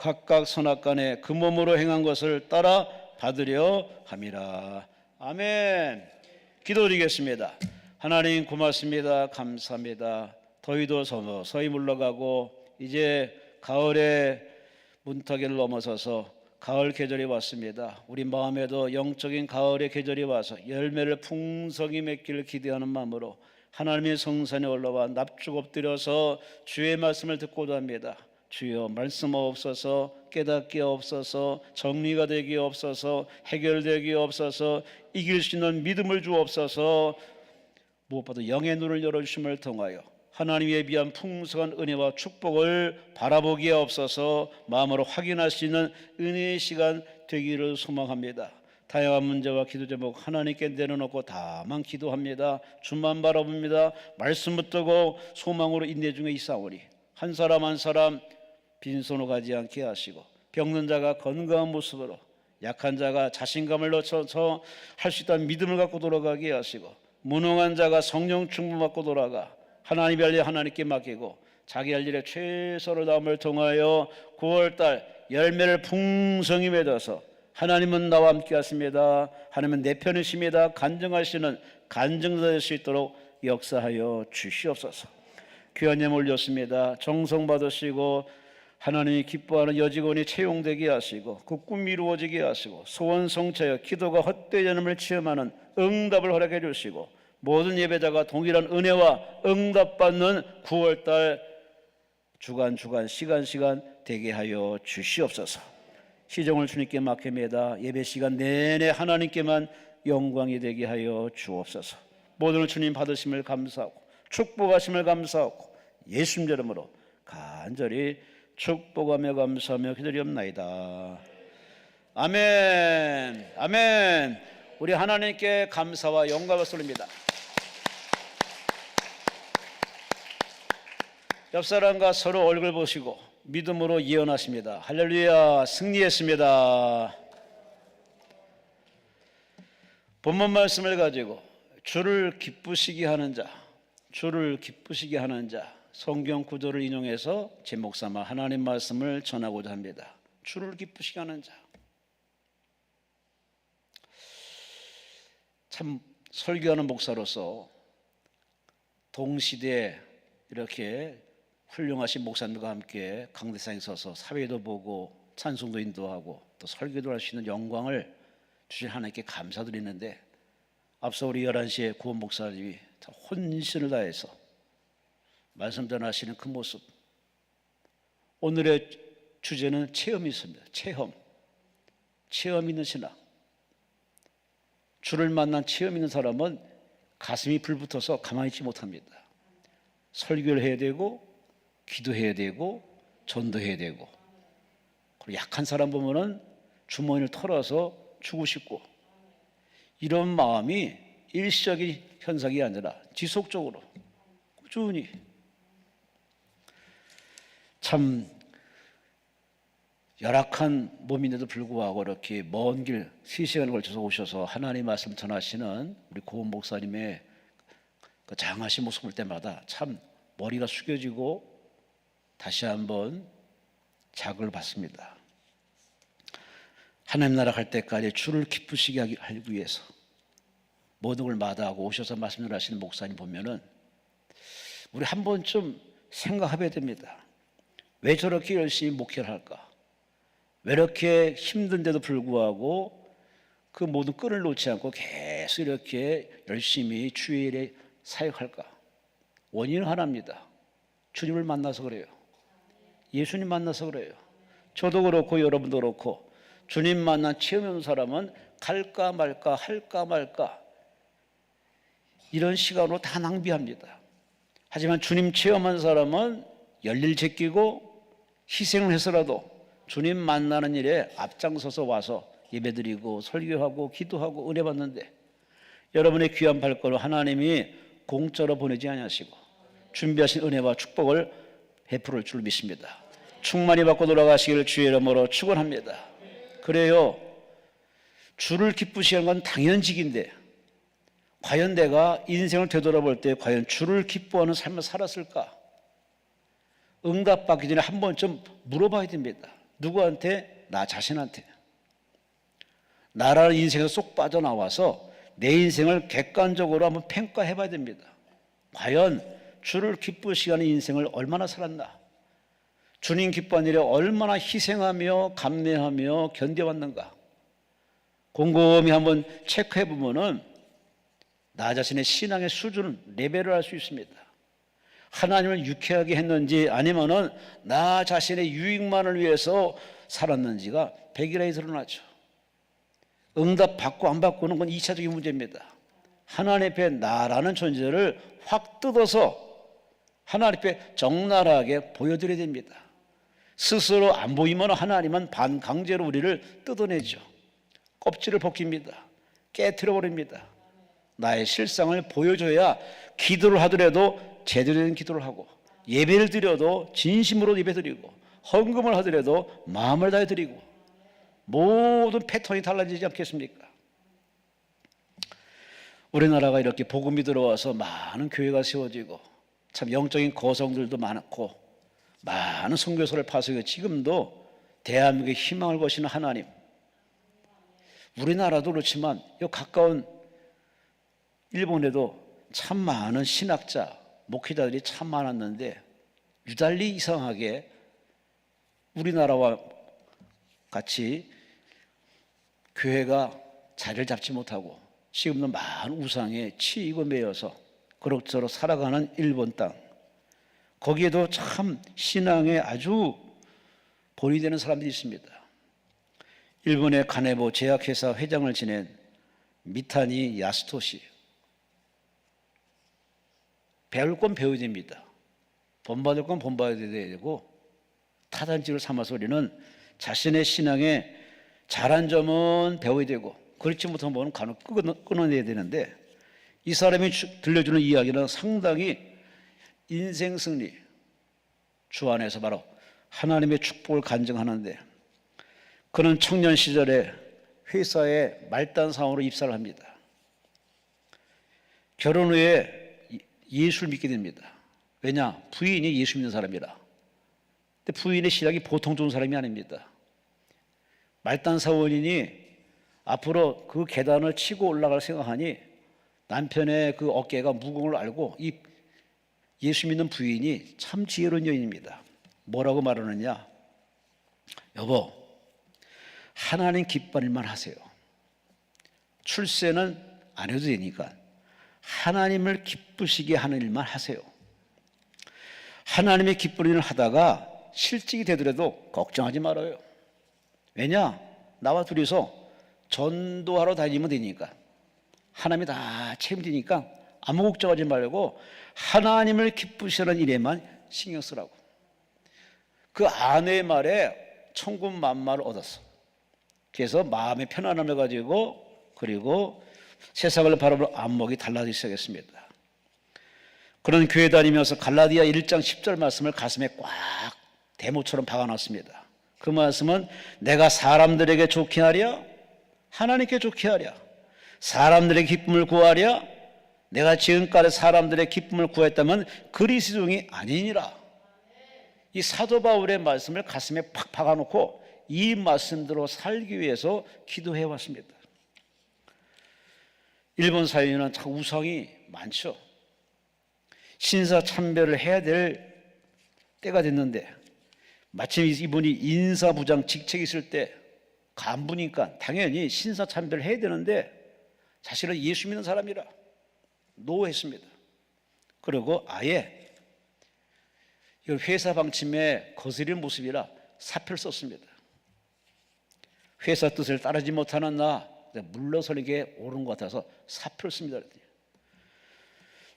각각 선악간에 그 몸으로 행한 것을 따라 받으려 함이라. 아멘. 기도드리겠습니다. 하나님 고맙습니다. 감사합니다. 더위도 서서히 물러가고 이제 가을의 문턱을 넘어서서 가을 계절이 왔습니다. 우리 마음에도 영적인 가을의 계절이 와서 열매를 풍성히 맺기를 기대하는 마음으로 하나님의 성산에 올라와 납죽 엎드려서 주의 말씀을 듣고자 합니다. 주여 말씀하옵소서, 깨닫게 없어서, 정리가 되게 없어서, 해결되게 없어서, 이길 수 있는 믿음을 주옵소서. 무엇보다 영의 눈을 열어주심을 통하여 하나님의 비한 풍성한 은혜와 축복을 바라보기에 없어서 마음으로 확인할 수 있는 은혜의 시간 되기를 소망합니다. 다양한 문제와 기도 제목 하나님께 내려놓고 다만 기도합니다. 주만 바라봅니다. 말씀 붙들고 소망으로 인내 중에 있사오니 한 사람 한 사람 빈손으로 가지 않게 하시고 병든 자가 건강한 모습으로 약한 자가 자신감을 놓쳐서 할 수 있다는 믿음을 갖고 돌아가게 하시고 무능한 자가 성령 충만 받고 돌아가 하나님의 할 일 하나님께 맡기고 자기 할 일에 최선을 다함을 통하여 9월달 열매를 풍성히 맺어서 하나님은 나와 함께 하십니다. 하나님은 내 편이십니다. 간증하시는 간증자 될 수 있도록 역사하여 주시옵소서. 귀한 예물 올렸습니다. 정성 받으시고 하나님이 기뻐하는 여직원이 채용되게 하시고 그 꿈이 이루어지게 하시고 소원 성취하여 기도가 헛되지 않음을 체험하는 응답을 허락해 주시고 모든 예배자가 동일한 은혜와 응답받는 9월달 주간 시간 되게 하여 주시옵소서. 시정을 주님께 맡깁니다. 예배 시간 내내 하나님께만 영광이 되게 하여 주옵소서. 모든 주님 받으심을 감사하고 축복하심을 감사하고 예수님 이름으로 간절히 축복하며 감사하며 기도리옵나이다. 아멘. 아멘. 우리 하나님께 감사와 영광을 돌립니다. 옆 사람과 서로 얼굴 보시고 믿음으로 예언하십니다. 할렐루야, 승리했습니다. 본문 말씀을 가지고 주를 기쁘시게 하는 자, 주를 기쁘시게 하는 자, 성경 구절을 인용해서 제목 삼아 하나님 말씀을 전하고자 합니다. 주를 기쁘시게 하는 자. 참 설교하는 목사로서 동시대에 이렇게 훌륭하신 목사님과 함께 강대상에 서서 사회도 보고 찬송도 인도하고 또 설교도 할 수 있는 영광을 주신 하나님께 감사드리는데 앞서 우리 11시에 구원 목사님이 혼신을 다해서 말씀 전하시는 그 모습, 오늘의 주제는 체험이 있습니다. 체험 있는 신앙. 주를 만난 체험 있는 사람은 가슴이 불붙어서 가만히 있지 못합니다. 설교를 해야 되고 기도해야 되고 전도해야 되고, 그리고 약한 사람 보면은 주머니를 털어서 주고 싶고, 이런 마음이 일시적인 현상이 아니라 지속적으로 꾸준히. 참 열악한 몸인데도 불구하고 이렇게 먼 길 3시간을 걸쳐서 오셔서 하나님 말씀 전하시는 우리 고은 목사님의 그 장하신 모습을 볼 때마다 참 머리가 숙여지고 다시 한번 자극을 받습니다. 하나님 나라 갈 때까지 주를 기쁘시게 하기 위해서 모든 걸 마다하고 오셔서 말씀 전하시는 목사님 보면은 우리 한 번쯤 생각해야 됩니다. 왜 저렇게 열심히 목회를 할까? 왜 이렇게 힘든데도 불구하고 그 모든 끈을 놓지 않고 계속 이렇게 열심히 주의 일에 사역할까? 원인은 하나입니다. 주님을 만나서 그래요. 예수님 만나서 그래요. 저도 그렇고 여러분도 그렇고 주님 만난 체험 없는 사람은 갈까 말까 할까 말까 이런 시간으로 다 낭비합니다. 하지만 주님 체험한 사람은 열일 제끼고 희생을 해서라도 주님 만나는 일에 앞장서서 와서 예배드리고 설교하고 기도하고 은혜 받는데, 여러분의 귀한 발걸음 하나님이 공짜로 보내지 아니하시고 준비하신 은혜와 축복을 베풀을 줄 믿습니다. 충만히 받고 돌아가시기를 주의 이름으로 축원합니다. 그래요, 주를 기쁘시게 하는 건 당연직인데 과연 내가 인생을 되돌아볼 때 과연 주를 기뻐하는 삶을 살았을까? 응답받기 전에 한 번쯤 물어봐야 됩니다. 누구한테? 나 자신한테. 나라는 인생에서 쏙 빠져나와서 내 인생을 객관적으로 한번 평가해 봐야 됩니다. 과연 주를 기쁘시게 하는 인생을 얼마나 살았나? 주님 기뻐하는 일에 얼마나 희생하며 감내하며 견뎌왔는가? 곰곰이 한번 체크해 보면은 나 자신의 신앙의 수준, 레벨을 알 수 있습니다. 하나님을 유쾌하게 했는지 아니면은 나 자신의 유익만을 위해서 살았는지가 백일하에 드러나죠. 응답 받고 안 받고는 건 2차적인 문제입니다. 하나님 앞에 나라는 존재를 확 뜯어서 하나님 앞에 적나라하게 보여드려야 됩니다. 스스로 안 보이면 하나님은 반강제로 우리를 뜯어내죠. 껍질을 벗깁니다. 깨트려 버립니다. 나의 실상을 보여줘야 기도를 하더라도 제대로 된 기도를 하고, 예배를 드려도 진심으로 예배 드리고, 헌금을 하더라도 마음을 다해 드리고, 모든 패턴이 달라지지 않겠습니까? 우리나라가 이렇게 복음이 들어와서 많은 교회가 세워지고 참 영적인 거성들도 많고 많은 선교사를 파송해 지금도 대한민국의 희망을 거시는 하나님, 우리나라도 그렇지만 이 가까운 일본에도 참 많은 신학자, 목회자들이 참 많았는데 유달리 이상하게 우리나라와 같이 교회가 자리를 잡지 못하고 지금도 많은 우상에 치이고 매여서 그럭저럭 살아가는 일본 땅, 거기에도 참 신앙에 아주 본이 되는 사람들이 있습니다. 일본의 가네보 제약회사 회장을 지낸 미타니 야스토시, 배울 건 배워야 됩니다. 본받을 건 본받아야 되고, 타단지를 삼아서 우리는 자신의 신앙에 잘한 점은 배워야 되고 그렇지 못한 부분은 간혹 끊어내야 되는데, 이 사람이 들려주는 이야기는 상당히 인생 승리, 주 안에서 바로 하나님의 축복을 간증하는데, 그는 청년 시절에 회사에 말단 사원으로 입사를 합니다. 결혼 후에 예수를 믿게 됩니다. 왜냐? 부인이 예수 믿는 사람이라. 근데 부인의 신앙이 보통 좋은 사람이 아닙니다. 말단 사원이니 앞으로 그 계단을 치고 올라갈 생각하니 남편의 그 어깨가 무거운 걸 알고 이 예수 믿는 부인이 참 지혜로운 여인입니다. 뭐라고 말하느냐? 여보, 하나님 기뻐할 일만 하세요. 출세는 안 해도 되니까 하나님을 기쁘시게 하는 일만 하세요. 하나님의 기쁜 일을 하다가 실직이 되더라도 걱정하지 말아요. 왜냐? 나와 둘이서 전도하러 다니면 되니까, 하나님이 다 책임지니까 아무 걱정하지 말고 하나님을 기쁘시는 일에만 신경 쓰라고. 그 아내의 말에 천군만마를 얻었어. 그래서 마음의 편안함을 가지고, 그리고 세상을 바라보는 안목이 달라지기 시작했습니다. 그런 교회 다니면서 갈라디아 1장 10절 말씀을 가슴에 꽉 대모처럼 박아놨습니다. 그 말씀은 내가 사람들에게 좋게 하랴? 하나님께 좋게 하랴? 사람들의 기쁨을 구하랴? 내가 지금까지 사람들의 기쁨을 구했다면 그리스도인이 아니니라. 이 사도 바울의 말씀을 가슴에 팍 박아놓고 이 말씀대로 살기 위해서 기도해 왔습니다. 일본 사회에는 참 우상이 많죠. 신사참배를 해야 될 때가 됐는데, 마침 이분이 인사부장 직책이 있을 때 간부니까 당연히 신사참배를 해야 되는데 사실은 예수 믿는 사람이라 노했습니다. 그리고 아예 이걸 회사 방침에 거스리는 모습이라 사표를 썼습니다. 회사 뜻을 따르지 못하는 나 물러서는 게 옳은 것 같아서 사표를 씁니다.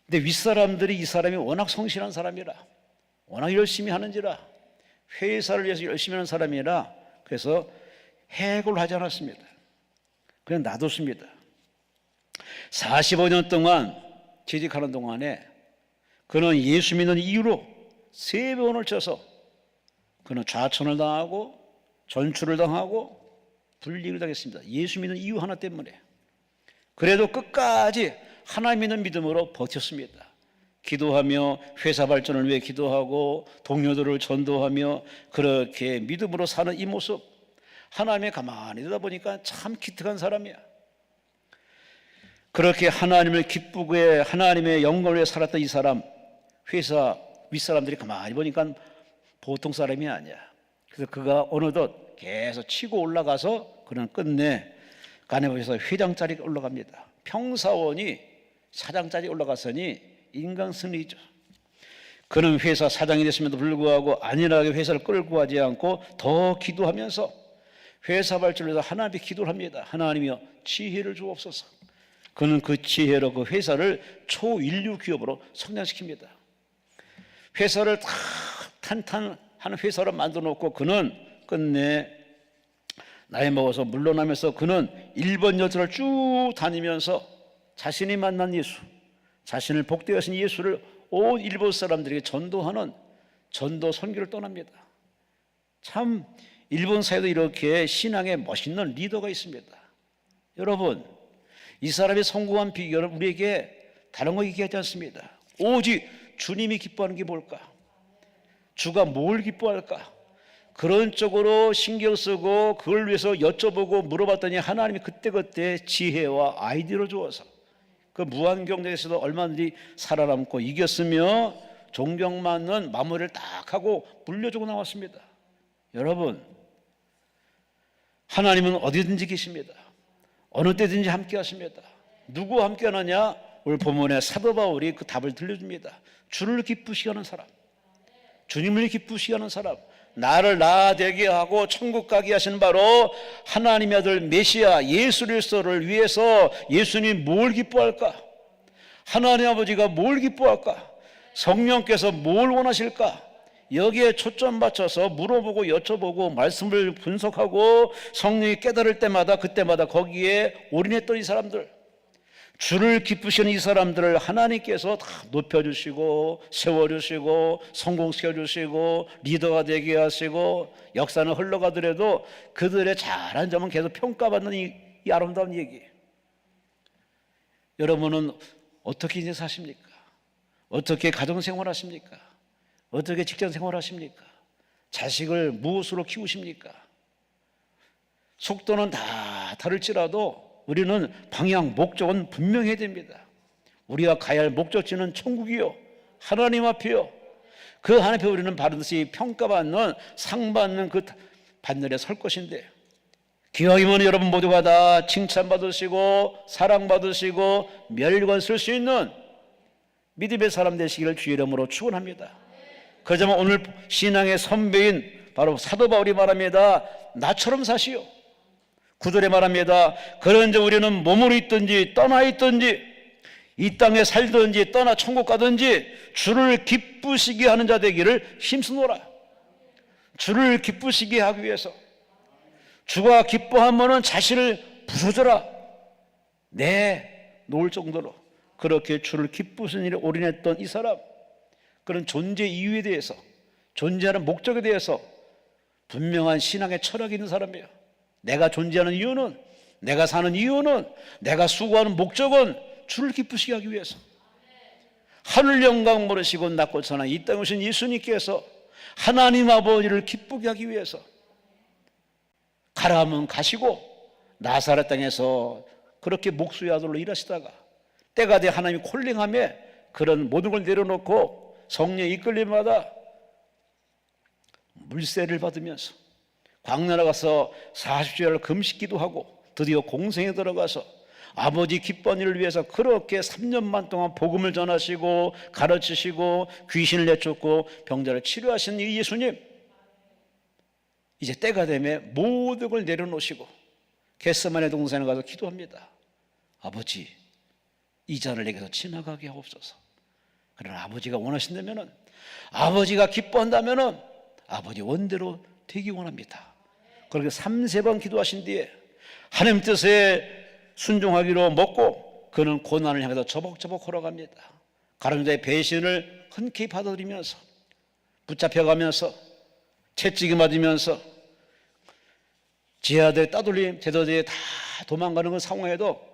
근데 윗사람들이 이 사람이 워낙 성실한 사람이라, 워낙 열심히 하는지라, 회사를 위해서 열심히 하는 사람이라 그래서 해고를 하지 않았습니다. 그냥 놔뒀습니다. 45년 동안 재직하는 동안에 그는 예수 믿는 이유로 3번을 쳐서 그는 좌천을 당하고 전출을 당하고 불이익을 당했습니다. 예수 믿는 이유 하나 때문에. 그래도 끝까지 하나님 믿는 믿음으로 버텼습니다. 기도하며 회사 발전을 위해 기도하고 동료들을 전도하며 그렇게 믿음으로 사는 이 모습, 하나님의 가만히 듣다 보니까 참 기특한 사람이야. 그렇게 하나님을 기쁘게 하나님의 영광을 위해 살았던 이 사람, 회사 윗사람들이 가만히 보니까 보통 사람이 아니야. 그래서 그가 어느덧 계속 치고 올라가서 그는 끝내 가네보에서 회장짜리 올라갑니다. 평사원이 사장짜리 올라갔으니 인간 승리죠. 그는 회사 사장이 됐음에도 불구하고 안일하게 회사를 끌고 가지 않고 더 기도하면서 회사 발전을 위해서 하나님께 기도를 합니다. 하나님이여 지혜를 주옵소서. 그는 그 지혜로 그 회사를 초인류 기업으로 성장시킵니다. 회사를 다 탄탄한 회사로 만들어 놓고 그는 끝내 나이 먹어서 물러나면서 그는 일본 여정을 쭉 다니면서 자신이 만난 예수, 자신을 복되게 하신 예수를 온 일본 사람들에게 전도하는 전도 선교를 떠납니다. 참 일본 사회도 이렇게 신앙에 멋있는 리더가 있습니다. 여러분, 이 사람의 성공한 비결은 우리에게 다른 거 얘기하지 않습니다. 오직 주님이 기뻐하는 게 뭘까? 주가 뭘 기뻐할까? 그런 쪽으로 신경 쓰고 그걸 위해서 여쭤보고 물어봤더니 하나님이 그때그때 지혜와 아이디어를 주어서 그 무한 경쟁에서도 얼마든지 살아남고 이겼으며 존경받는 마무리를 딱 하고 물려주고 나왔습니다. 여러분, 하나님은 어디든지 계십니다. 어느 때든지 함께 하십니다. 누구와 함께 하느냐? 오늘 본문에 사도 바울이 그 답을 들려줍니다. 주를 기쁘시게 하는 사람, 주님을 기쁘시게 하는 사람, 나를 나 되게 하고 천국 가게 하시는 바로 하나님의 아들 메시아 예수 그리스도를 위해서 예수님 뭘 기뻐할까? 하나님 아버지가 뭘 기뻐할까? 성령께서 뭘 원하실까? 여기에 초점 맞춰서 물어보고 여쭤보고 말씀을 분석하고 성령이 깨달을 때마다 그때마다 거기에 올인했던 이 사람들, 주를 기쁘시는 이 사람들을 하나님께서 다 높여주시고 세워주시고 성공시켜주시고 리더가 되게 하시고 역사는 흘러가더라도 그들의 잘한 점은 계속 평가받는 이 아름다운 얘기. 여러분은 어떻게 인생 사십니까? 어떻게 가정생활 하십니까? 어떻게 직장생활 하십니까? 자식을 무엇으로 키우십니까? 속도는 다 다를지라도 우리는 방향, 목적은 분명해야 됩니다. 우리가 가야 할 목적지는 천국이요, 하나님 앞이요. 그 하나님 앞에 우리는 반드시 평가받는, 상받는 그 반열에 설 것인데, 기왕이면 여러분 모두가 다 칭찬받으시고 사랑받으시고 멸관 쓸 수 있는 믿음의 사람 되시기를 주의 이름으로 축원합니다. 그러자면 오늘 신앙의 선배인 바로 사도 바울이 말합니다. 나처럼 사시오. 9절에 말합니다. 그런즉 우리는 몸으로 있든지 떠나 있든지 이 땅에 살든지 떠나 천국 가든지 주를 기쁘시게 하는 자 되기를 힘쓰노라. 주를 기쁘시게 하기 위해서 주가 기뻐하면은 자신을 부서져라 놓을 정도로 그렇게 주를 기쁘시는 일에 올인했던 이 사람, 그런 존재 이유에 대해서, 존재하는 목적에 대해서 분명한 신앙의 철학이 있는 사람이에요. 내가 존재하는 이유는, 내가 사는 이유는, 내가 수고하는 목적은 주를 기쁘시게 하기 위해서. 하늘 영광 모르시고 낮고 천하 이 땅에 오신 예수님께서 하나님 아버지를 기쁘게 하기 위해서 가라 하면 가시고 나사렛 땅에서 그렇게 목수의 아들로 일하시다가 때가 돼 하나님이 콜링함에 그런 모든 걸 내려놓고 성령의 이끌림마다 물세를 받으면서 광야 나가서 40주일을 금식기도 하고 드디어 공생에 들어가서 아버지 기뻐하는 일을 위해서 그렇게 3년만 동안 복음을 전하시고 가르치시고 귀신을 내쫓고 병자를 치료하신 이 예수님, 이제 때가 되면 모든 걸 내려놓으시고 겟세마네 동산에 가서 기도합니다. 아버지, 이 잔을 내게서 지나가게 하옵소서. 그러나 아버지가 원하신다면은, 아버지가 기뻐한다면은 아버지 원대로 되기 원합니다. 그렇게 3-4번 기도하신 뒤에 하나님 뜻에 순종하기로 먹고 그는 고난을 향해서 저벅저벅 걸어갑니다. 가늠자의 배신을 흔쾌히 받아들이면서 붙잡혀가면서 채찍이 맞으면서 제아들 따돌림 대도제에 다 도망가는 그 상황에도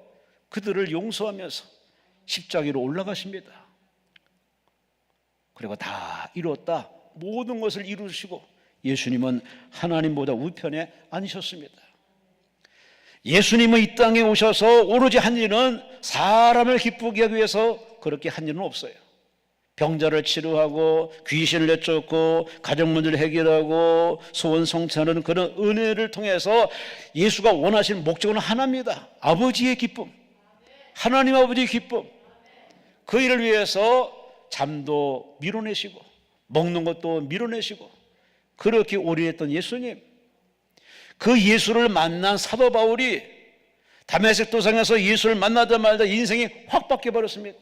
그들을 용서하면서 십자가로 올라가십니다. 그리고 다 이루었다. 모든 것을 이루시고 예수님은 하나님보다 우편에 앉으셨습니다. 예수님은 이 땅에 오셔서 오로지 한 일은 사람을 기쁘게 하기 위해서 그렇게 한 일은 없어요. 병자를 치료하고 귀신을 내쫓고 가정 문제를 해결하고 소원 성취하는 그런 은혜를 통해서 예수가 원하시는 목적은 하나입니다. 아버지의 기쁨, 하나님 아버지의 기쁨. 그 일을 위해서 잠도 밀어내시고 먹는 것도 밀어내시고 그렇게 올인했던 예수님, 그 예수를 만난 사도 바울이 다메섹 도상에서 예수를 만나자마자 인생이 확 바뀌어버렸습니다.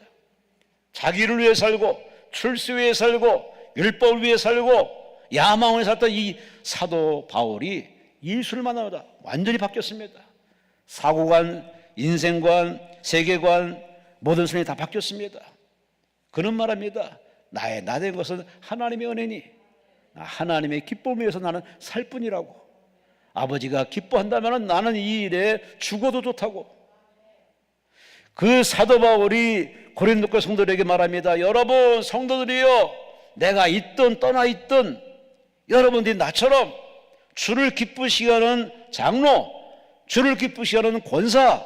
자기를 위해 살고 출세 위해 살고 율법을 위해 살고 야망을 살던 이 사도 바울이 예수를 만나자 완전히 바뀌었습니다. 사고관, 인생관, 세계관 모든 선이 다 바뀌었습니다. 그는 말합니다. 나의 나된 것은 하나님의 은혜니 하나님의 기쁨을 위해서 나는 살 뿐이라고. 아버지가 기뻐한다면 나는 이 일에 죽어도 좋다고. 그 사도 바울이 고린도 교회 성도들에게 말합니다. 여러분 성도들이여, 내가 있든 떠나 있든 여러분들이 나처럼 주를 기쁘시게 하는 장로, 주를 기쁘시게 하는 권사,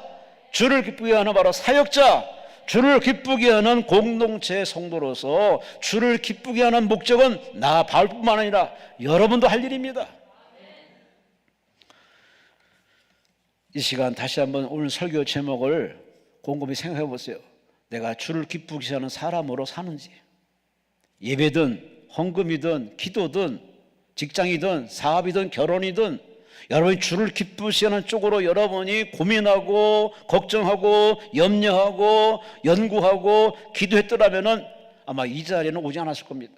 주를 기쁘게 하는 바로 사역자, 주를 기쁘게 하는 공동체 성도로서 주를 기쁘게 하는 목적은 나 바울뿐만 아니라 여러분도 할 일입니다. 이 시간 다시 한번 오늘 설교 제목을 곰곰이 생각해 보세요. 내가 주를 기쁘게 하는 사람으로 사는지, 예배든 헌금이든 기도든 직장이든 사업이든 결혼이든 여러분이 주를 기쁘시게 하는 쪽으로 여러분이 고민하고 걱정하고 염려하고 연구하고 기도했더라면 아마 이 자리에는 오지 않았을 겁니다.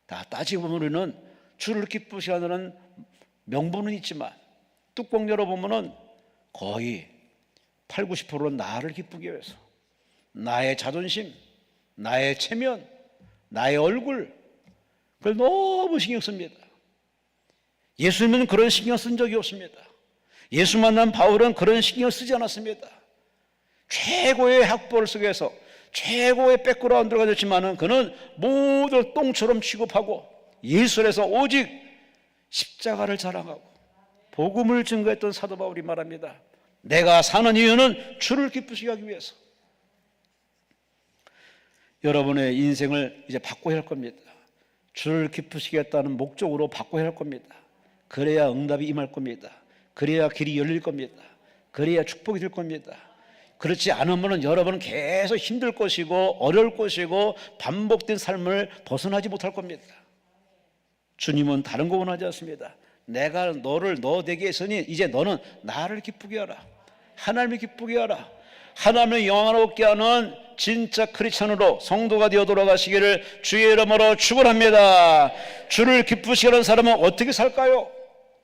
다 따지고 보면 우리는 주를 기쁘시게 하는 명분은 있지만 뚜껑 열어보면 거의 8, 90%는 나를 기쁘게 위해서, 나의 자존심, 나의 체면, 나의 얼굴, 그걸 너무 신경 씁니다. 예수님은 그런 신경 쓴 적이 없습니다. 예수 만난 바울은 그런 신경 쓰지 않았습니다. 최고의 학벌 속에서 최고의 백그라운드가 됐지만은 그는 모두 똥처럼 취급하고 예술에서 오직 십자가를 자랑하고 복음을 증거했던 사도 바울이 말합니다. 내가 사는 이유는 주를 기쁘시게 하기 위해서. 여러분의 인생을 이제 바꿔야 할 겁니다. 주를 기쁘시게 했다는 목적으로 바꿔야 할 겁니다. 그래야 응답이 임할 겁니다. 그래야 길이 열릴 겁니다. 그래야 축복이 될 겁니다. 그렇지 않으면 여러분은 계속 힘들 것이고 어려울 것이고 반복된 삶을 벗어나지 못할 겁니다. 주님은 다른 거 원하지 않습니다. 내가 너를 너 되게 했으니 이제 너는 나를 기쁘게 하라. 하나님을 기쁘게 하라. 하나님을 영화롭게 하는 진짜 크리스찬으로 성도가 되어 돌아가시기를 주의 이름으로 축원합니다. 주를 기쁘시게 하는 사람은 어떻게 살까요?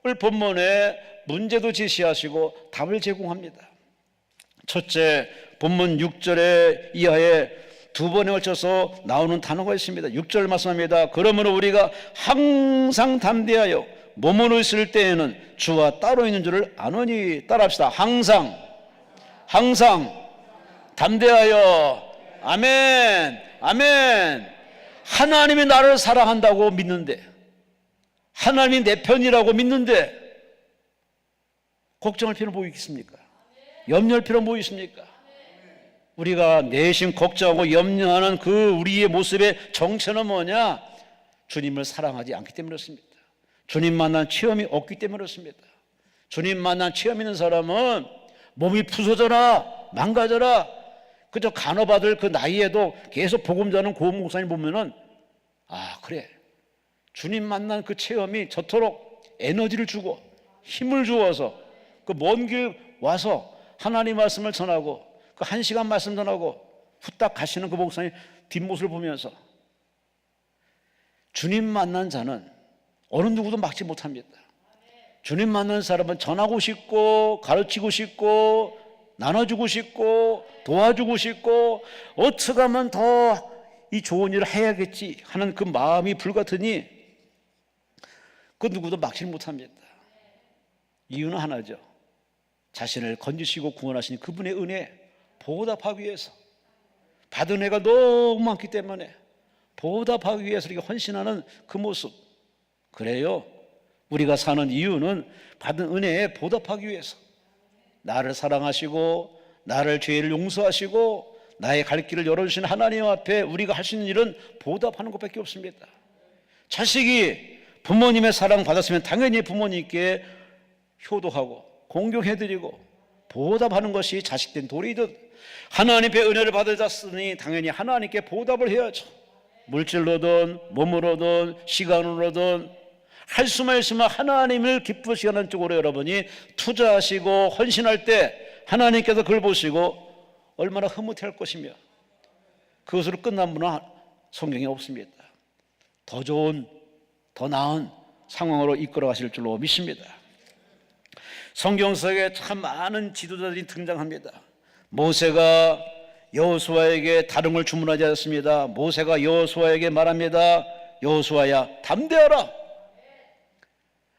오늘 본문에 문제도 제시하시고 답을 제공합니다. 첫째, 본문 6절에 이하에 두 번에 걸쳐서 나오는 단어가 있습니다. 6절 말씀합니다. 그러므로 우리가 항상 담대하여 몸으로 있을 때에는 주와 따로 있는 줄을 아노니. 따라합시다. 항상 담대하여. 아멘, 아멘. 하나님이 나를 사랑한다고 믿는데, 하나님이 내 편이라고 믿는데 걱정할 필요는 뭐 있습니까? 염려할 필요는 뭐 있습니까? 우리가 내심 걱정하고 염려하는 그 우리의 모습의 정체는 뭐냐? 주님을 사랑하지 않기 때문에 그렇습니다. 주님 만난 체험이 없기 때문에 그렇습니다. 주님 만난 체험 있는 사람은 몸이 부서져라, 망가져라, 그저 간호받을 그 나이에도 계속 복음 전하는 고은 목사님 보면은, 아, 그래, 주님 만난 그 체험이 저토록 에너지를 주고 힘을 주어서 그 먼 길 와서 하나님 말씀을 전하고 그 1시간 말씀 전하고 후딱 가시는 그 목사님 뒷모습을 보면서, 주님 만난 자는 어느 누구도 막지 못합니다. 주님 만난 사람은 전하고 싶고 가르치고 싶고 나눠주고 싶고 도와주고 싶고 어떻게 하면 더 이 좋은 일을 해야겠지 하는 그 마음이 불같으니 그 누구도 막지 못합니다. 이유는 하나죠. 자신을 건지시고 구원하신 그분의 은혜 보답하기 위해서. 받은 은혜가 너무 많기 때문에 보답하기 위해서 이렇게 헌신하는 그 모습. 그래요. 우리가 사는 이유는 받은 은혜에 보답하기 위해서. 나를 사랑하시고 나를 죄를 용서하시고 나의 갈 길을 열어주신 하나님 앞에 우리가 할 수 있는 일은 보답하는 것밖에 없습니다. 자식이 부모님의 사랑 받았으면 당연히 부모님께 효도하고 공경해드리고 보답하는 것이 자식된 도리이듯 하나님의 은혜를 받으셨으니 당연히 하나님께 보답을 해야죠. 물질로든 몸으로든 시간으로든 할 수만 있으면 하나님을 기쁘시게 하는 쪽으로 여러분이 투자하시고 헌신할 때 하나님께서 그걸 보시고 얼마나 흐뭇해할 것이며 그것으로 끝난 분은 성경에 없습니다. 더 좋은 더 나은 상황으로 이끌어 가실 줄로 믿습니다. 성경 속에 참 많은 지도자들이 등장합니다. 모세가 여호수아에게 다름을 주문하지 않았습니다. 모세가 여호수아에게 말합니다. 여호수아야 담대하라.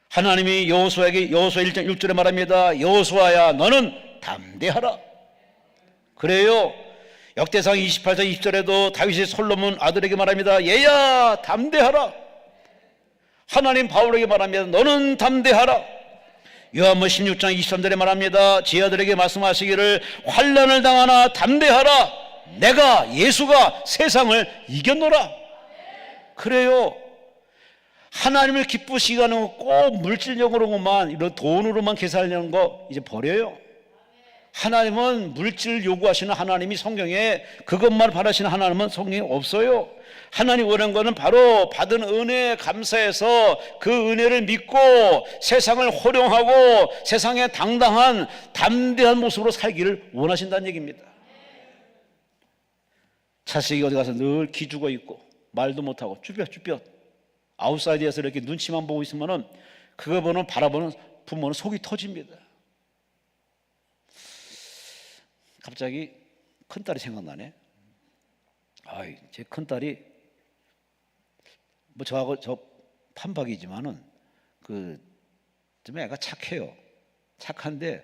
하나님이 여호수아에게 여호수아 1장 6절에 말합니다. 여호수아야 너는 담대하라. 그래요. 역대상 28장 20절에도 다윗이 솔로몬 아들에게 말합니다. 얘야 담대하라. 하나님 바울에게 말합니다. 너는 담대하라. 요한복음 16장 23절에 말합니다. 제 아들에게 말씀하시기를 환난을 당하나 담대하라. 내가 예수가 세상을 이겼노라. 그래요. 하나님을 기쁘시게 하는 거 꼭 물질적으로만 이런 돈으로만 계산하려는 거 이제 버려요. 하나님은 물질 요구하시는 하나님이 성경에 그것만 바라시는 하나님은 성경에 없어요. 하나님 원하는 것은 바로 받은 은혜에 감사해서 그 은혜를 믿고 세상을 호령하고 세상에 당당한 담대한 모습으로 살기를 원하신다는 얘기입니다. 자식이 어디 가서 늘 기죽어 있고 말도 못하고 쭈뼛쭈뼛 아웃사이드에서 이렇게 눈치만 보고 있으면 그거 바라보는 부모는 속이 터집니다. 갑자기 큰딸이 생각나네. 제 큰딸이 뭐 저하고 저 판박이지만은 좀 애가 착해요. 착한데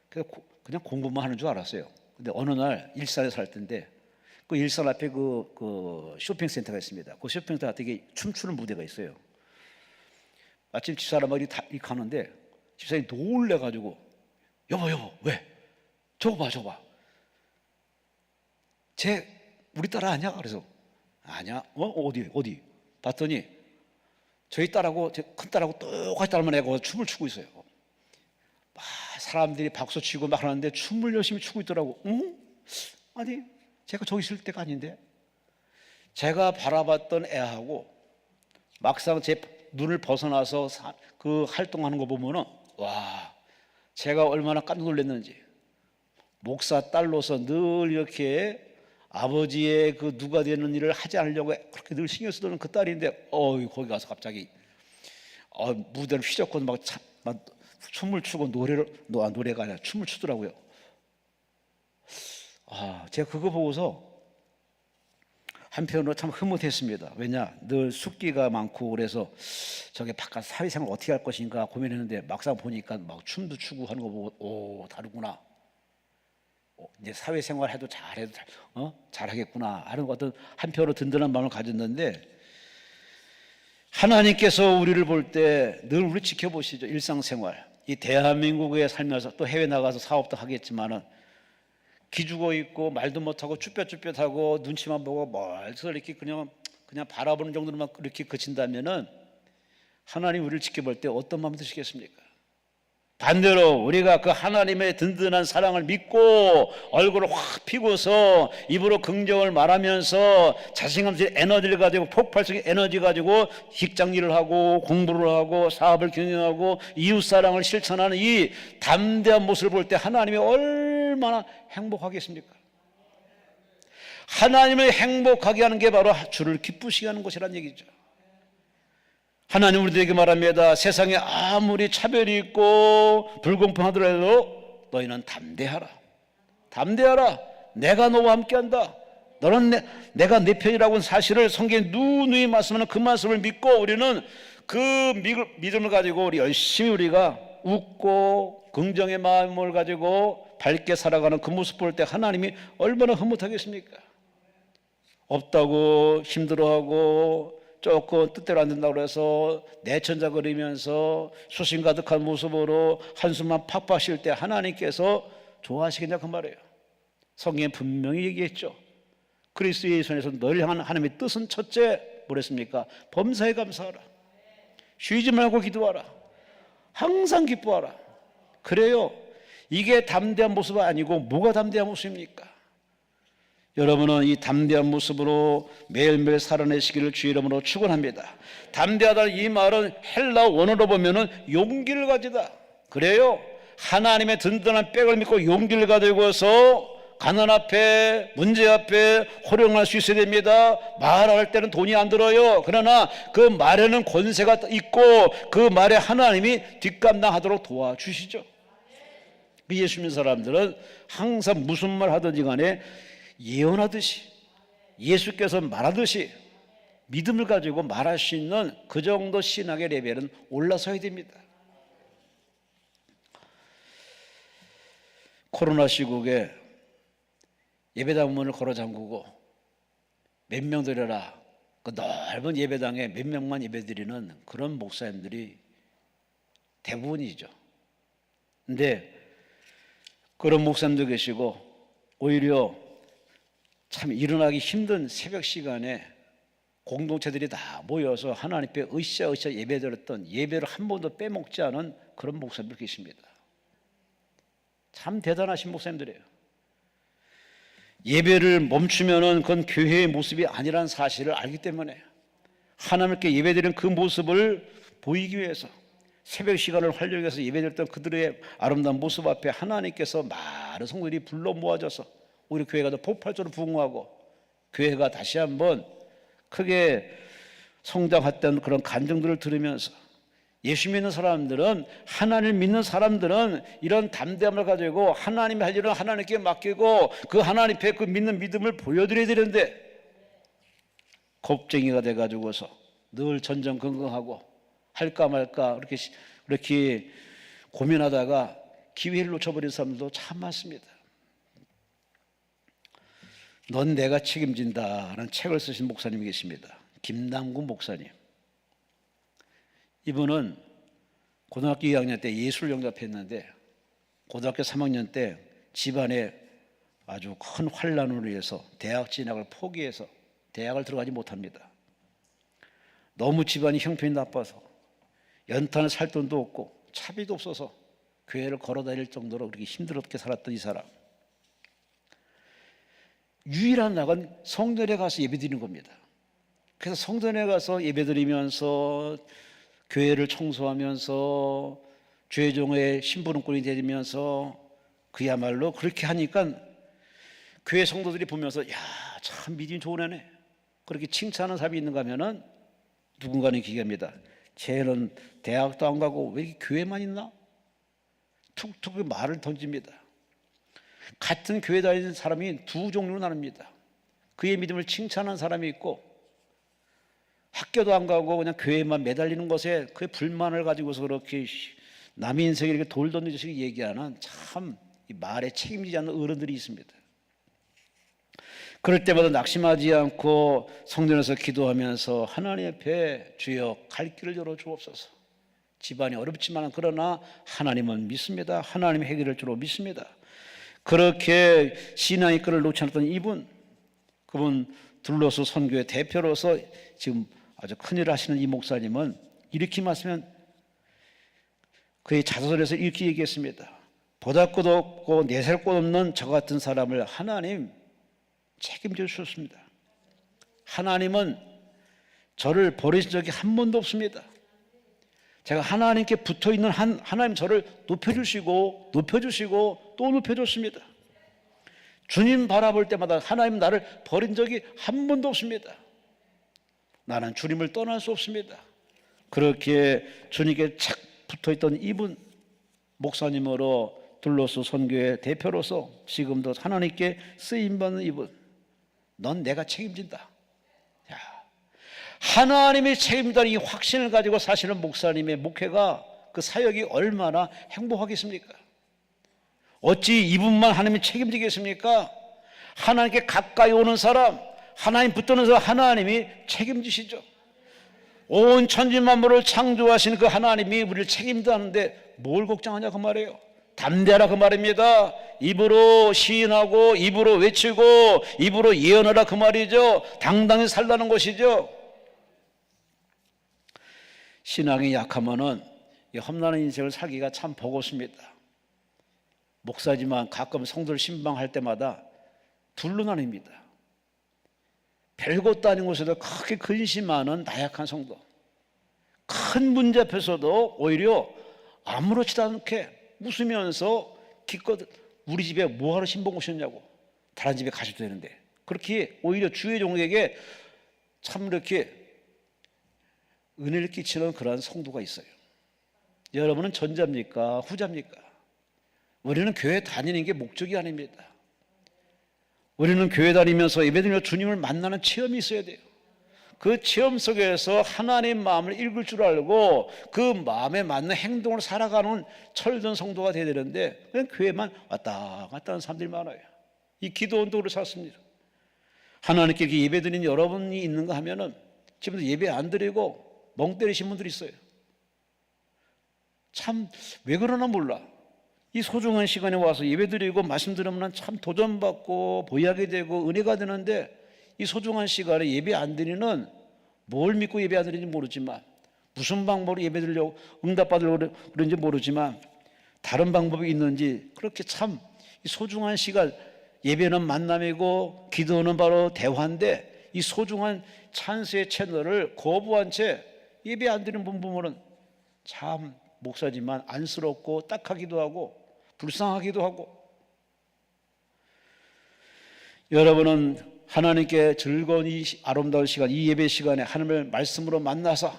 그냥 공부만 하는 줄 알았어요. 근데 어느 날 일산에 살 때인데 그 일산 앞에 그 쇼핑센터가 있습니다. 그 쇼핑센터 되게 춤추는 무대가 있어요. 마침 집사람하고 이렇게 가는데 집사람이 놀래가지고 여보 왜? 저거 봐. 우리 딸 아니야? 그래서 아니야. 어디? 봤더니 저희 딸하고 제 큰 딸하고 똑같이 닮은 애가 춤을 추고 있어요. 막 사람들이 박수 치고 막 하는데 춤을 열심히 추고 있더라고. 응? 아니 제가 저기 있을 때가 아닌데. 제가 바라봤던 애하고 막상 제 눈을 벗어나서 그 활동하는 거 보면은 와, 제가 얼마나 깜짝 놀랐는지. 목사 딸로서 늘 이렇게 아버지의 그 누가 되는 일을 하지 않으려고 그렇게 늘 신경 쓰던 그 딸인데 거기 가서 갑자기 무대를 휘젓고 막 춤을 추고 노래가 아니라 춤을 추더라고요. 제가 그거 보고서 한편으로 참 흐뭇했습니다. 왜냐 늘 숙기가 많고 그래서 저게 바깥 사회생활 어떻게 할 것인가 고민했는데 막상 보니까 막 춤도 추고 하는 거 보고 다르구나. 이제 사회생활 해도 잘하겠구나 하는 어떤 한편으로 든든한 마음을 가졌는데 하나님께서 우리를 볼 때 늘 우리 지켜보시죠. 일상생활 이 대한민국에 살면서 또 해외 나가서 사업도 하겠지만은 기죽어 있고 말도 못하고 쭈뼛쭈뼛하고 눈치만 보고 멀리서 이렇게 그냥 바라보는 정도로만 이렇게 그친다면은 하나님 우리를 지켜볼 때 어떤 마음 드시겠습니까? 반대로 우리가 그 하나님의 든든한 사랑을 믿고 얼굴을 확 피고서 입으로 긍정을 말하면서 자신감의 에너지를 가지고 폭발적인 에너지 가지고 직장일을 하고 공부를 하고 사업을 경영하고 이웃사랑을 실천하는 이 담대한 모습을 볼 때 하나님이 얼마나 행복하겠습니까? 하나님을 행복하게 하는 게 바로 주를 기쁘시게 하는 것이란 얘기죠. 하나님 우리들에게 말합니다. 세상에 아무리 차별이 있고 불공평하더라도 너희는 담대하라. 담대하라. 내가 너와 함께한다. 너는 내가 네 편이라고 하는 사실을 성경에 누누이 말씀하는 그 말씀을 믿고 우리는 그 믿음을 가지고 우리 열심히 우리가 웃고 긍정의 마음을 가지고 밝게 살아가는 그 모습 볼 때 하나님이 얼마나 흐뭇하겠습니까? 없다고 힘들어하고 조금 뜻대로 안 된다고 해서 내천자거리면서 수심 가득한 모습으로 한숨만 팍팍 쉴 때 하나님께서 좋아하시겠냐 그 말이에요. 성경에 분명히 얘기했죠. 그리스도 예수 안에서 널 향한 하나님의 뜻은 첫째 뭐랬습니까? 범사에 감사하라. 쉬지 말고 기도하라. 항상 기뻐하라. 그래요. 이게 담대한 모습 아니고 뭐가 담대한 모습입니까? 여러분은 이 담대한 모습으로 매일매일 살아내시기를 주의 이름으로 축원합니다. 담대하다는 이 말은 헬라 원어로 보면은 용기를 가지다. 그래요. 하나님의 든든한 백을 믿고 용기를 가지고서 가난 앞에 문제 앞에 호령할 수 있어야 됩니다. 말할 때는 돈이 안 들어요. 그러나 그 말에는 권세가 있고 그 말에 하나님이 뒷감당하도록 도와주시죠. 예수 믿는 사람들은 항상 무슨 말 하든지 간에 예언하듯이 예수께서 말하듯이 믿음을 가지고 말할 수 있는 그 정도 신학의 레벨은 올라서야 됩니다. 코로나 시국에 예배당 문을 걸어 잠그고 몇 명 드려라, 그 넓은 예배당에 몇 명만 예배드리는 그런 목사님들이 대부분이죠. 근데 그런 목사님도 계시고 오히려 참 일어나기 힘든 새벽 시간에 공동체들이 다 모여서 하나님 앞에 으쌰으쌰 예배드렸던 예배를 한 번도 빼먹지 않은 그런 목사님들 계십니다. 참 대단하신 목사님들이에요. 예배를 멈추면은 그건 교회의 모습이 아니라는 사실을 알기 때문에 하나님께 예배드리는 그 모습을 보이기 위해서 새벽 시간을 활용해서 예배드렸던 그들의 아름다운 모습 앞에 하나님께서 많은 성도들이 불러 모아져서 우리 교회가 더 폭발적으로 부흥하고 교회가 다시 한번 크게 성장했던 그런 간증들을 들으면서 예수 믿는 사람들은, 하나님을 믿는 사람들은 이런 담대함을 가지고 하나님이 할 일은 하나님께 맡기고 그 하나님 앞에 그 믿는 믿음을 보여드려야 되는데 겁쟁이가 돼가지고서 늘 전전긍긍하고 할까 말까 이렇게 고민하다가 기회를 놓쳐버린 사람들도 참 많습니다. 넌 내가 책임진다라는 책을 쓰신 목사님이 계십니다. 김남국 목사님. 이분은 고등학교 2학년 때 예술 영접했는데 고등학교 3학년 때 집안에 아주 큰 환란으로 인해서 대학 진학을 포기해서 대학을 들어가지 못합니다. 너무 집안이 형편이 나빠서 연탄을 살 돈도 없고 차비도 없어서 교회를 걸어다닐 정도로 그렇게 힘들었게 살았던 이 사람, 유일한 낙은 성전에 가서 예배드리는 겁니다. 그래서 성전에 가서 예배드리면서 교회를 청소하면서 죄종의 심부름꾼이 되면서 그야말로 그렇게 하니까 교회 성도들이 보면서 야, 참 믿음이 좋은 애네, 그렇게 칭찬하는 사람이 있는가 하면은 누군가는 기계입니다. 쟤는 대학도 안 가고 왜 이렇게 교회만 있나? 툭툭 말을 던집니다. 같은 교회 다니는 사람이 두 종류로 나눕니다. 그의 믿음을 칭찬하는 사람이 있고 학교도 안 가고 그냥 교회만 매달리는 것에 그의 불만을 가지고서 그렇게 남의 인생에 이렇게 돌 던지듯이 얘기하는 참 이 말에 책임지지 않는 어른들이 있습니다. 그럴 때마다 낙심하지 않고 성전에서 기도하면서 하나님 앞에 주여 갈 길을 열어 주옵소서. 집안이 어렵지만 그러나 하나님은 믿습니다. 하나님이 해결할 줄로 믿습니다. 그렇게 신앙의 끈을 놓지 않았던 이분, 그분 둘러서 선교의 대표로서 지금 아주 큰일을 하시는 이 목사님은 이렇게 말씀하면 그의 자서전에서 이렇게 얘기했습니다. 보잘것 없고 내살 것 없는 저 같은 사람을 하나님 책임져 주셨습니다. 하나님은 저를 버리신 적이 한 번도 없습니다. 제가 하나님께 붙어있는 하나님 저를 높여주시고 높여주시고 또 높여줬습니다. 주님 바라볼 때마다 하나님 나를 버린 적이 한 번도 없습니다. 나는 주님을 떠날 수 없습니다. 그렇게 주님께 착 붙어있던 이분, 목사님으로 둘러서 선교의 대표로서 지금도 하나님께 쓰임받는 이분, 넌 내가 책임진다. 야, 하나님이 책임진다는 이 확신을 가지고 사시는 목사님의 목회가, 그 사역이 얼마나 행복하겠습니까? 어찌 이분만 하나님이 책임지겠습니까? 하나님께 가까이 오는 사람, 하나님 붙들어서 하나님이 책임지시죠. 온 천지 만물을 창조하신 그 하나님이 우리를 책임다는데 뭘 걱정하냐 그 말이에요. 담대하라 그 말입니다. 입으로 시인하고 입으로 외치고 입으로 예언하라 그 말이죠. 당당히 살라는 것이죠. 신앙이 약하면은 이 험난한 인생을 살기가 참 버겁습니다. 목사지만 가끔 성도를 신방할 때마다 둘로 나뉩니다. 별것도 아닌 곳에도 크게 근심하는 나약한 성도, 큰 문제 앞에서도 오히려 아무렇지도 않게 웃으면서 기껏 우리 집에 뭐하러 신방 오셨냐고 다른 집에 가셔도 되는데, 그렇게 오히려 주의 종에게 참 이렇게 은혜를 끼치는 그러한 성도가 있어요. 여러분은 전자입니까 후자입니까? 우리는 교회 다니는 게 목적이 아닙니다. 우리는 교회 다니면서 예배드리며 주님을 만나는 체험이 있어야 돼요. 그 체험 속에서 하나님 마음을 읽을 줄 알고 그 마음에 맞는 행동을 살아가는 철든 성도가 되어야 되는데, 그냥 교회만 왔다 갔다 하는 사람들이 많아요. 이 기도 운동으로 샀습니다. 하나님께 이렇게 예배드리는 여러분이 있는가 하면은 지금도 예배 안 드리고 멍 때리신 분들이 있어요. 참 왜 그러나 몰라. 이 소중한 시간에 와서 예배드리고 말씀 들으면 참 도전받고 보약이 되고 은혜가 되는데, 이 소중한 시간에 예배 안 드리는, 뭘 믿고 예배 안 드리는지 모르지만, 무슨 방법으로 예배 드리려고 응답받으려고 그런지 모르지만, 다른 방법이 있는지, 그렇게 참 이 소중한 시간, 예배는 만남이고 기도는 바로 대화인데, 이 소중한 찬스의 채널을 거부한 채 예배 안 드리는 분 보면은 참 목사지만 안쓰럽고 딱하기도 하고 불쌍하기도 하고. 여러분은 하나님께 즐거운 이 아름다운 시간, 이 예배 시간에 하나님을 말씀으로 만나서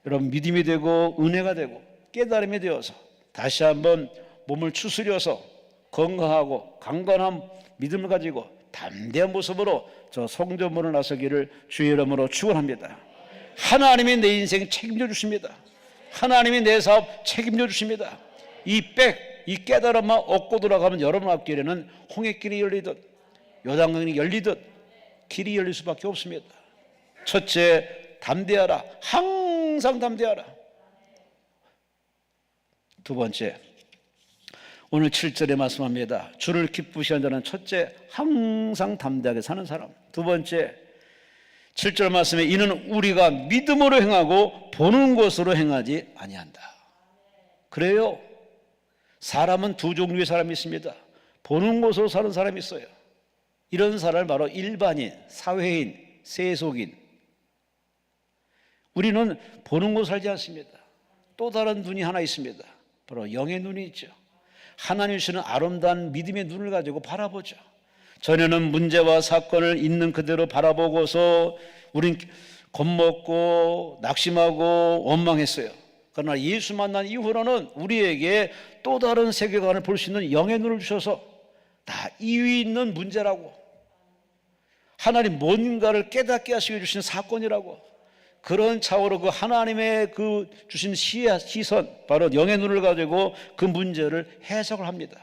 여러분 믿음이 되고 은혜가 되고 깨달음이 되어서 다시 한번 몸을 추스려서 건강하고 강건한 믿음을 가지고 담대한 모습으로 저 성전문을 나서기를 주의 이름으로 축원합니다. 하나님이 내 인생 책임져 주십니다. 하나님이 내 사업 책임져 주십니다. 이 깨달음만 얻고 돌아가면 여러분 앞길에는 홍해길이 열리듯 요단강이 열리듯 길이 열릴 수밖에 없습니다. 첫째, 담대하라. 항상 담대하라. 두 번째, 오늘 7절에 말씀합니다. 주를 기쁘시한 자는 첫째, 항상 담대하게 사는 사람. 두 번째, 7절 말씀에 이는 우리가 믿음으로 행하고 보는 것으로 행하지 아니한다. 그래요. 사람은 두 종류의 사람이 있습니다. 보는 것으로 사는 사람이 있어요. 이런 사람을 바로 일반인, 사회인, 세속인. 우리는 보는 것으로 살지 않습니다. 또 다른 눈이 하나 있습니다. 바로 영의 눈이 있죠. 하나님 주시는 아름다운 믿음의 눈을 가지고 바라보죠. 전에는 문제와 사건을 있는 그대로 바라보고서 우린 겁먹고 낙심하고 원망했어요. 그러나 예수 만난 이후로는 우리에게 또 다른 세계관을 볼 수 있는 영의 눈을 주셔서 다 이유 있는 문제라고, 하나님 뭔가를 깨닫게 하시게 주신 사건이라고, 그런 차원으로 그 하나님의 그 주신 시선, 바로 영의 눈을 가지고 그 문제를 해석을 합니다.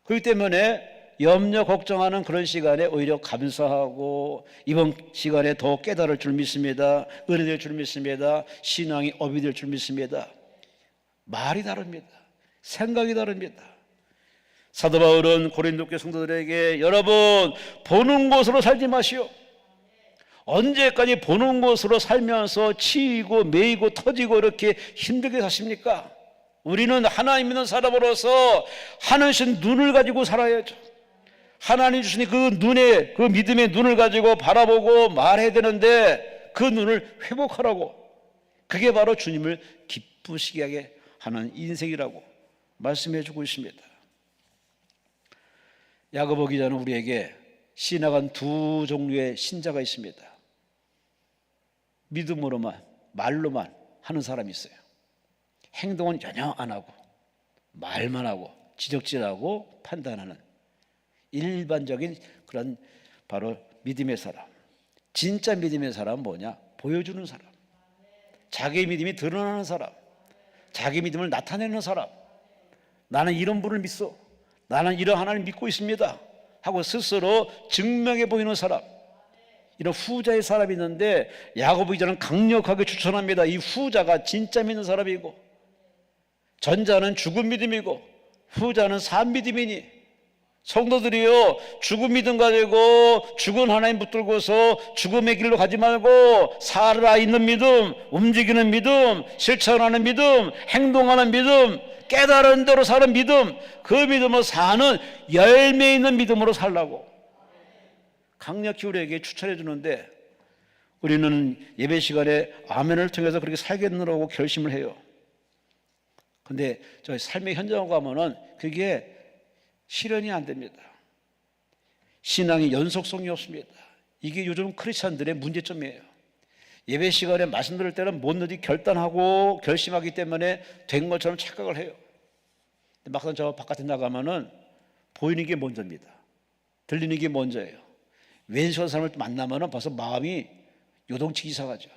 그렇기 때문에 염려 걱정하는 그런 시간에 오히려 감사하고, 이번 시간에 더 깨달을 줄 믿습니다. 은혜될 줄 믿습니다. 신앙이 업이 될 줄 믿습니다. 말이 다릅니다. 생각이 다릅니다. 사도 바울은 고린도 교회 성도들에게 여러분 보는 것으로 살지 마시오. 언제까지 보는 것으로 살면서 치이고 매이고 터지고 이렇게 힘들게 사십니까? 우리는 하나님 믿는 사람으로서 하나님 주신 눈을 가지고 살아야죠. 하나님 주신 그 눈에, 그 믿음의 눈을 가지고 바라보고 말해야 되는데 그 눈을 회복하라고. 그게 바로 주님을 기쁘시게 하게 하는 인생이라고 말씀해 주고 있습니다. 야고보 기자는 우리에게 신학은 두 종류의 신자가 있습니다. 믿음으로만, 말로만 하는 사람이 있어요. 행동은 전혀 안 하고 말만 하고 지적질하고 판단하는 일반적인 그런 바로 믿음의 사람. 진짜 믿음의 사람은 뭐냐? 보여주는 사람, 자기의 믿음이 드러나는 사람, 자기 믿음을 나타내는 사람. 나는 이런 분을 믿어, 나는 이런 하나님 믿고 있습니다 하고 스스로 증명해 보이는 사람. 이런 후자의 사람이 있는데 야고보 기자는 강력하게 추천합니다. 이 후자가 진짜 믿는 사람이고, 전자는 죽은 믿음이고 후자는 산 믿음이니, 성도들이요, 죽은 믿음 가지고 죽은 하나님 붙들고서 죽음의 길로 가지 말고 살아있는 믿음, 움직이는 믿음, 실천하는 믿음, 행동하는 믿음, 깨달은 대로 사는 믿음, 그 믿음으로 사는 열매 있는 믿음으로 살라고 강력히 우리에게 추천해 주는데, 우리는 예배 시간에 아멘을 통해서 그렇게 살겠느라고 결심을 해요. 근데 저희 삶의 현장으로 가면은 그게 실현이 안 됩니다. 신앙의 연속성이 없습니다. 이게 요즘 크리스찬들의 문제점이에요. 예배 시간에 말씀 들을 때는 뭐든지 결단하고 결심하기 때문에 된 것처럼 착각을 해요. 막상 저 바깥에 나가면은 보이는 게 먼저입니다. 들리는 게 먼저예요. 왼손 사람을 만나면은 벌써 마음이 요동치기 시작하죠.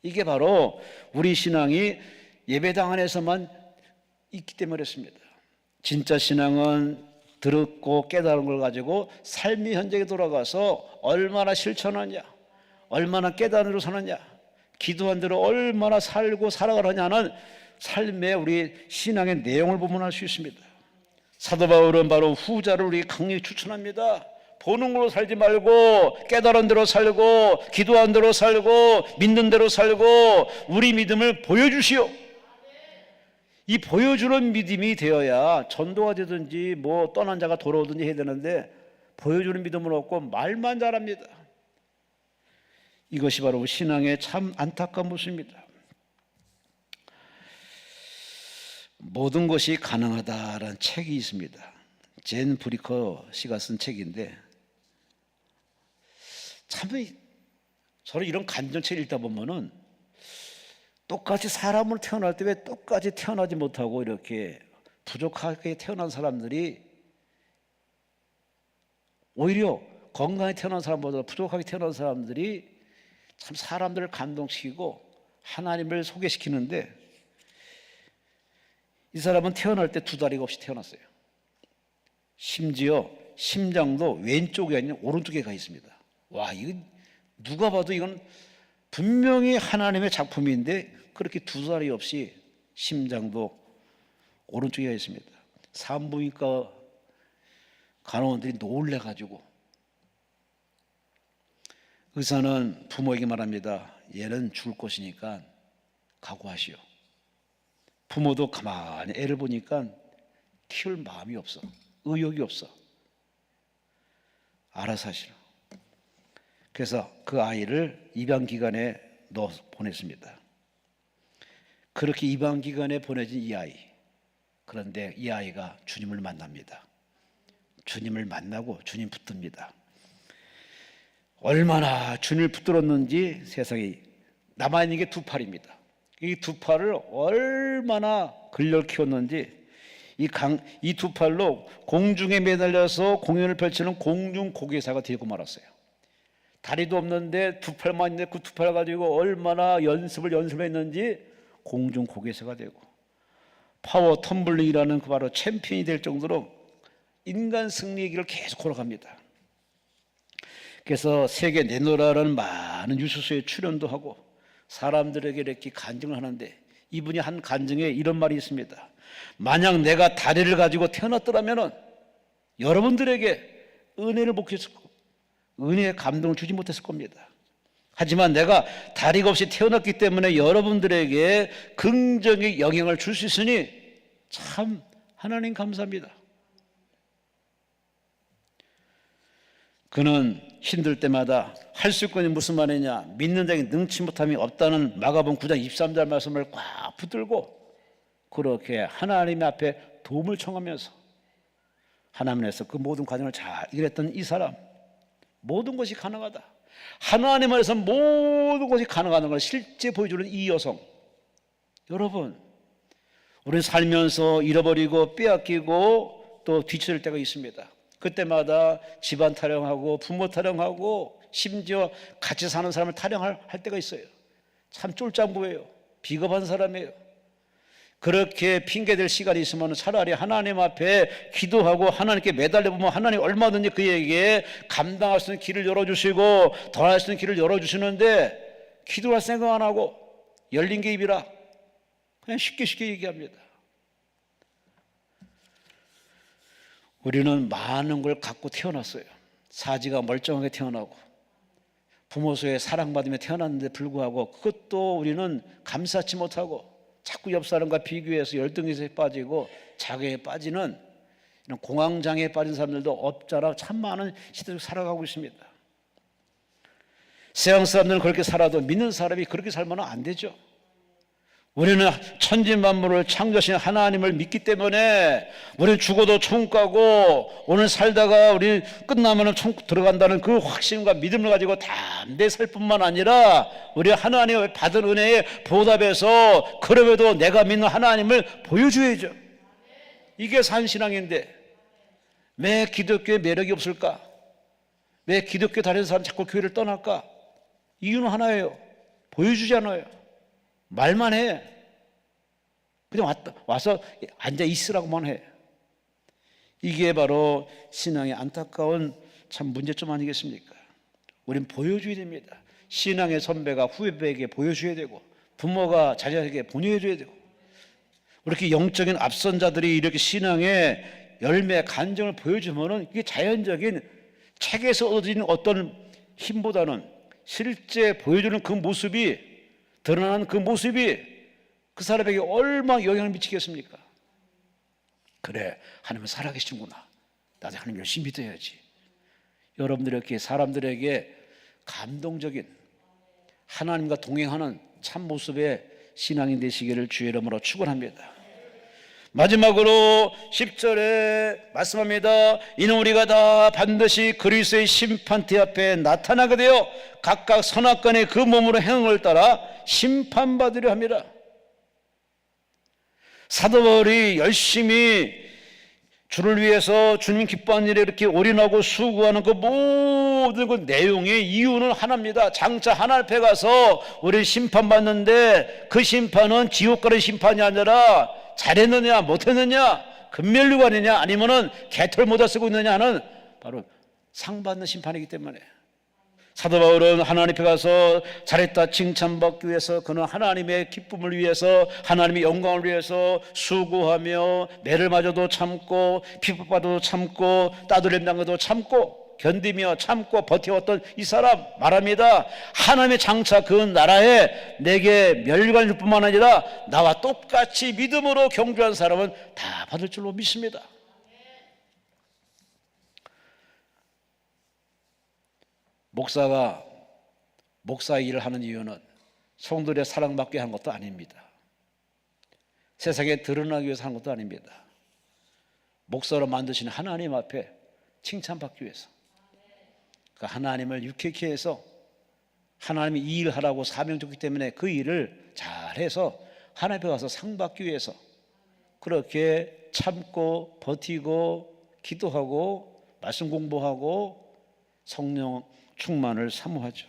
이게 바로 우리 신앙이 예배당 안에서만 있기 때문에 그렇습니다. 진짜 신앙은 들었고 깨달은 걸 가지고 삶의 현장에 돌아가서 얼마나 실천하냐, 얼마나 깨달음으로 사느냐, 기도한 대로 얼마나 살고 살아가느냐는 삶의 우리 신앙의 내용을 보면 알 수 있습니다. 사도 바울은 바로 후자를 우리에게 강력히 추천합니다. 보는 걸로 살지 말고 깨달은 대로 살고 기도한 대로 살고 믿는 대로 살고 우리 믿음을 보여주시오. 이 보여주는 믿음이 되어야 전도가 되든지 뭐 떠난 자가 돌아오든지 해야 되는데, 보여주는 믿음은 없고 말만 잘합니다. 이것이 바로 신앙의 참 안타까운 모습입니다. 모든 것이 가능하다라는 책이 있습니다. 젠 브리커 씨가 쓴 책인데, 참 저는 이런 간증책 읽다 보면은 똑같이 사람으로 태어날 때 왜 똑같이 태어나지 못하고 이렇게 부족하게 태어난 사람들이 오히려 건강하게 태어난 사람보다 부족하게 태어난 사람들이 참 사람들을 감동시키고 하나님을 소개시키는데, 이 사람은 태어날 때 두 다리가 없이 태어났어요. 심지어 심장도 왼쪽에 아니라 오른쪽에 가 있습니다. 와, 이건 누가 봐도 이건 분명히 하나님의 작품인데 그렇게 두 다리 없이 심장도 오른쪽에 가 있습니다. 산부인과 간호원들이 놀래가지고 의사는 부모에게 말합니다. 얘는 죽을 것이니까 각오하시오. 부모도 가만히 애를 보니까 키울 마음이 없어, 의욕이 없어. 알아서 하시라. 그래서 그 아이를 입양기관에 넣어서 보냈습니다. 그렇게 입양기관에 보내진 이 아이, 그런데 이 아이가 주님을 만납니다. 주님을 만나고 주님 붙듭니다. 얼마나 주님을 붙들었는지 세상에 남아있는 게 두 팔입니다. 이 두 팔을 얼마나 근력 키웠는지 이 두 팔로 공중에 매달려서 공연을 펼치는 공중 고개사가 되고 말았어요. 다리도 없는데 두 팔만 있는데 그 두 팔 가지고 얼마나 연습했는지 공중 고개사가 되고 파워 텀블링이라는 그 바로 챔피언이 될 정도로 인간 승리의 길을 계속 걸어갑니다. 그래서 세계 내노라라는 많은 뉴스쇼에 출연도 하고 사람들에게 이렇게 간증을 하는데, 이분이 한 간증에 이런 말이 있습니다. 만약 내가 다리를 가지고 태어났더라면 여러분들에게 은혜를 못 했을 거고 은혜의 감동을 주지 못했을 겁니다. 하지만 내가 다리가 없이 태어났기 때문에 여러분들에게 긍정의 영향을 줄 수 있으니 참 하나님 감사합니다. 그는 힘들 때마다 할 수 있거니 무슨 말이냐, 믿는 자에게 능치 못함이 없다는 마가복음 9장 23절 말씀을 꽉 붙들고 그렇게 하나님 앞에 도움을 청하면서 하나님께서 그 모든 과정을 잘 이겨냈던 이 사람, 모든 것이 가능하다, 하나님 안에서 모든 것이 가능하다는 걸 실제 보여주는 이 여성. 여러분, 우리는 살면서 잃어버리고 빼앗기고 또 뒤처질 때가 있습니다. 그때마다 집안 타령하고 부모 타령하고 심지어 같이 사는 사람을 타령할 때가 있어요. 참 쫄짱부예요. 비겁한 사람이에요. 그렇게 핑계댈 시간이 있으면 차라리 하나님 앞에 기도하고 하나님께 매달려보면 하나님 얼마든지 그에게 감당할 수 있는 길을 열어주시고 더할 수 있는 길을 열어주시는데 기도할 생각 안 하고 열린 게 입이라 그냥 쉽게 얘기합니다. 우리는 많은 걸 갖고 태어났어요. 사지가 멀쩡하게 태어나고 부모 소에 사랑받으며 태어났는데 불구하고 그것도 우리는 감사치 못하고 자꾸 옆 사람과 비교해서 열등에서 빠지고 자괴에 빠지는 이런 공황장애에 빠진 사람들도 없잖아. 참 많은 시대를 살아가고 있습니다. 세상 사람들은 그렇게 살아도 믿는 사람이 그렇게 살면 안 되죠. 우리는 천지만물을 창조하신 하나님을 믿기 때문에 우리는 죽어도 천국 가고 오늘 살다가 우리 끝나면 천국 들어간다는 그 확신과 믿음을 가지고 담대히 살 뿐만 아니라 우리 하나님의 받은 은혜에 보답해서 그럼에도 내가 믿는 하나님을 보여줘야죠. 이게 산신앙인데 왜 기독교에 매력이 없을까? 왜 기독교 다니는 사람 자꾸 교회를 떠날까? 이유는 하나예요. 보여주지 않아요. 말만 해. 그냥 와서 앉아 있으라고만 해. 이게 바로 신앙의 안타까운 참 문제점 아니겠습니까? 우린 보여줘야 됩니다. 신앙의 선배가 후배에게 보여줘야 되고 부모가 자녀에게 보여줘야 되고 이렇게 영적인 앞선자들이 이렇게 신앙의 열매, 간증을 보여주면은 이게 자연적인 책에서 얻어지는 어떤 힘보다는 실제 보여주는 그 모습이 드러나는 그 모습이 그 사람에게 얼마나 영향을 미치겠습니까? 그래, 하나님은 살아계시구나. 나도 하나님 열심히 믿어야지. 여러분들 이렇게 사람들에게 감동적인 하나님과 동행하는 참 모습의 신앙이 되시기를 주의 이름으로 축원합니다. 마지막으로 10절에 말씀합니다. 이는 우리가 다 반드시 그리스도의 심판대 앞에 나타나게 되어 각각 선악간의 그 몸으로 행을 따라 심판받으려 합니다. 사도 바울이 열심히 주를 위해서 주님 기뻐하는 일에 이렇게 올인하고 수고하는 그 모든 그 내용의 이유는 하나입니다. 장차 하나님 앞에 가서 우리 심판받는데 그 심판은 지옥 가는 심판이 아니라 잘했느냐 못했느냐 금멸류관이냐 아니면은 개털 모자 쓰고 있느냐 하는 바로 상 받는 심판이기 때문에 사도 바울은 하나님 앞에 가서 잘했다 칭찬받기 위해서 그는 하나님의 기쁨을 위해서 하나님의 영광을 위해서 수고하며 매를 맞아도 참고 핍박받아도 참고 따돌림 당해도 참고 견디며 참고 버텨왔던 이 사람 말합니다. 하나님의 장차 그 나라에 내게 멸관이 줄 뿐만 아니라 나와 똑같이 믿음으로 경주한 사람은 다 받을 줄로 믿습니다. 목사가 목사 일을 하는 이유는 성도들의 사랑받게 하는 것도 아닙니다. 세상에 드러나기 위해서 하는 것도 아닙니다. 목사로 만드신 하나님 앞에 칭찬받기 위해서 그 하나님을 유쾌케 해서 하나님이 이 일을 하라고 사명 줬기 때문에 그 일을 잘해서 하나님 앞에 가서 상 받기 위해서 그렇게 참고 버티고 기도하고 말씀 공부하고 성령 충만을 사모하죠.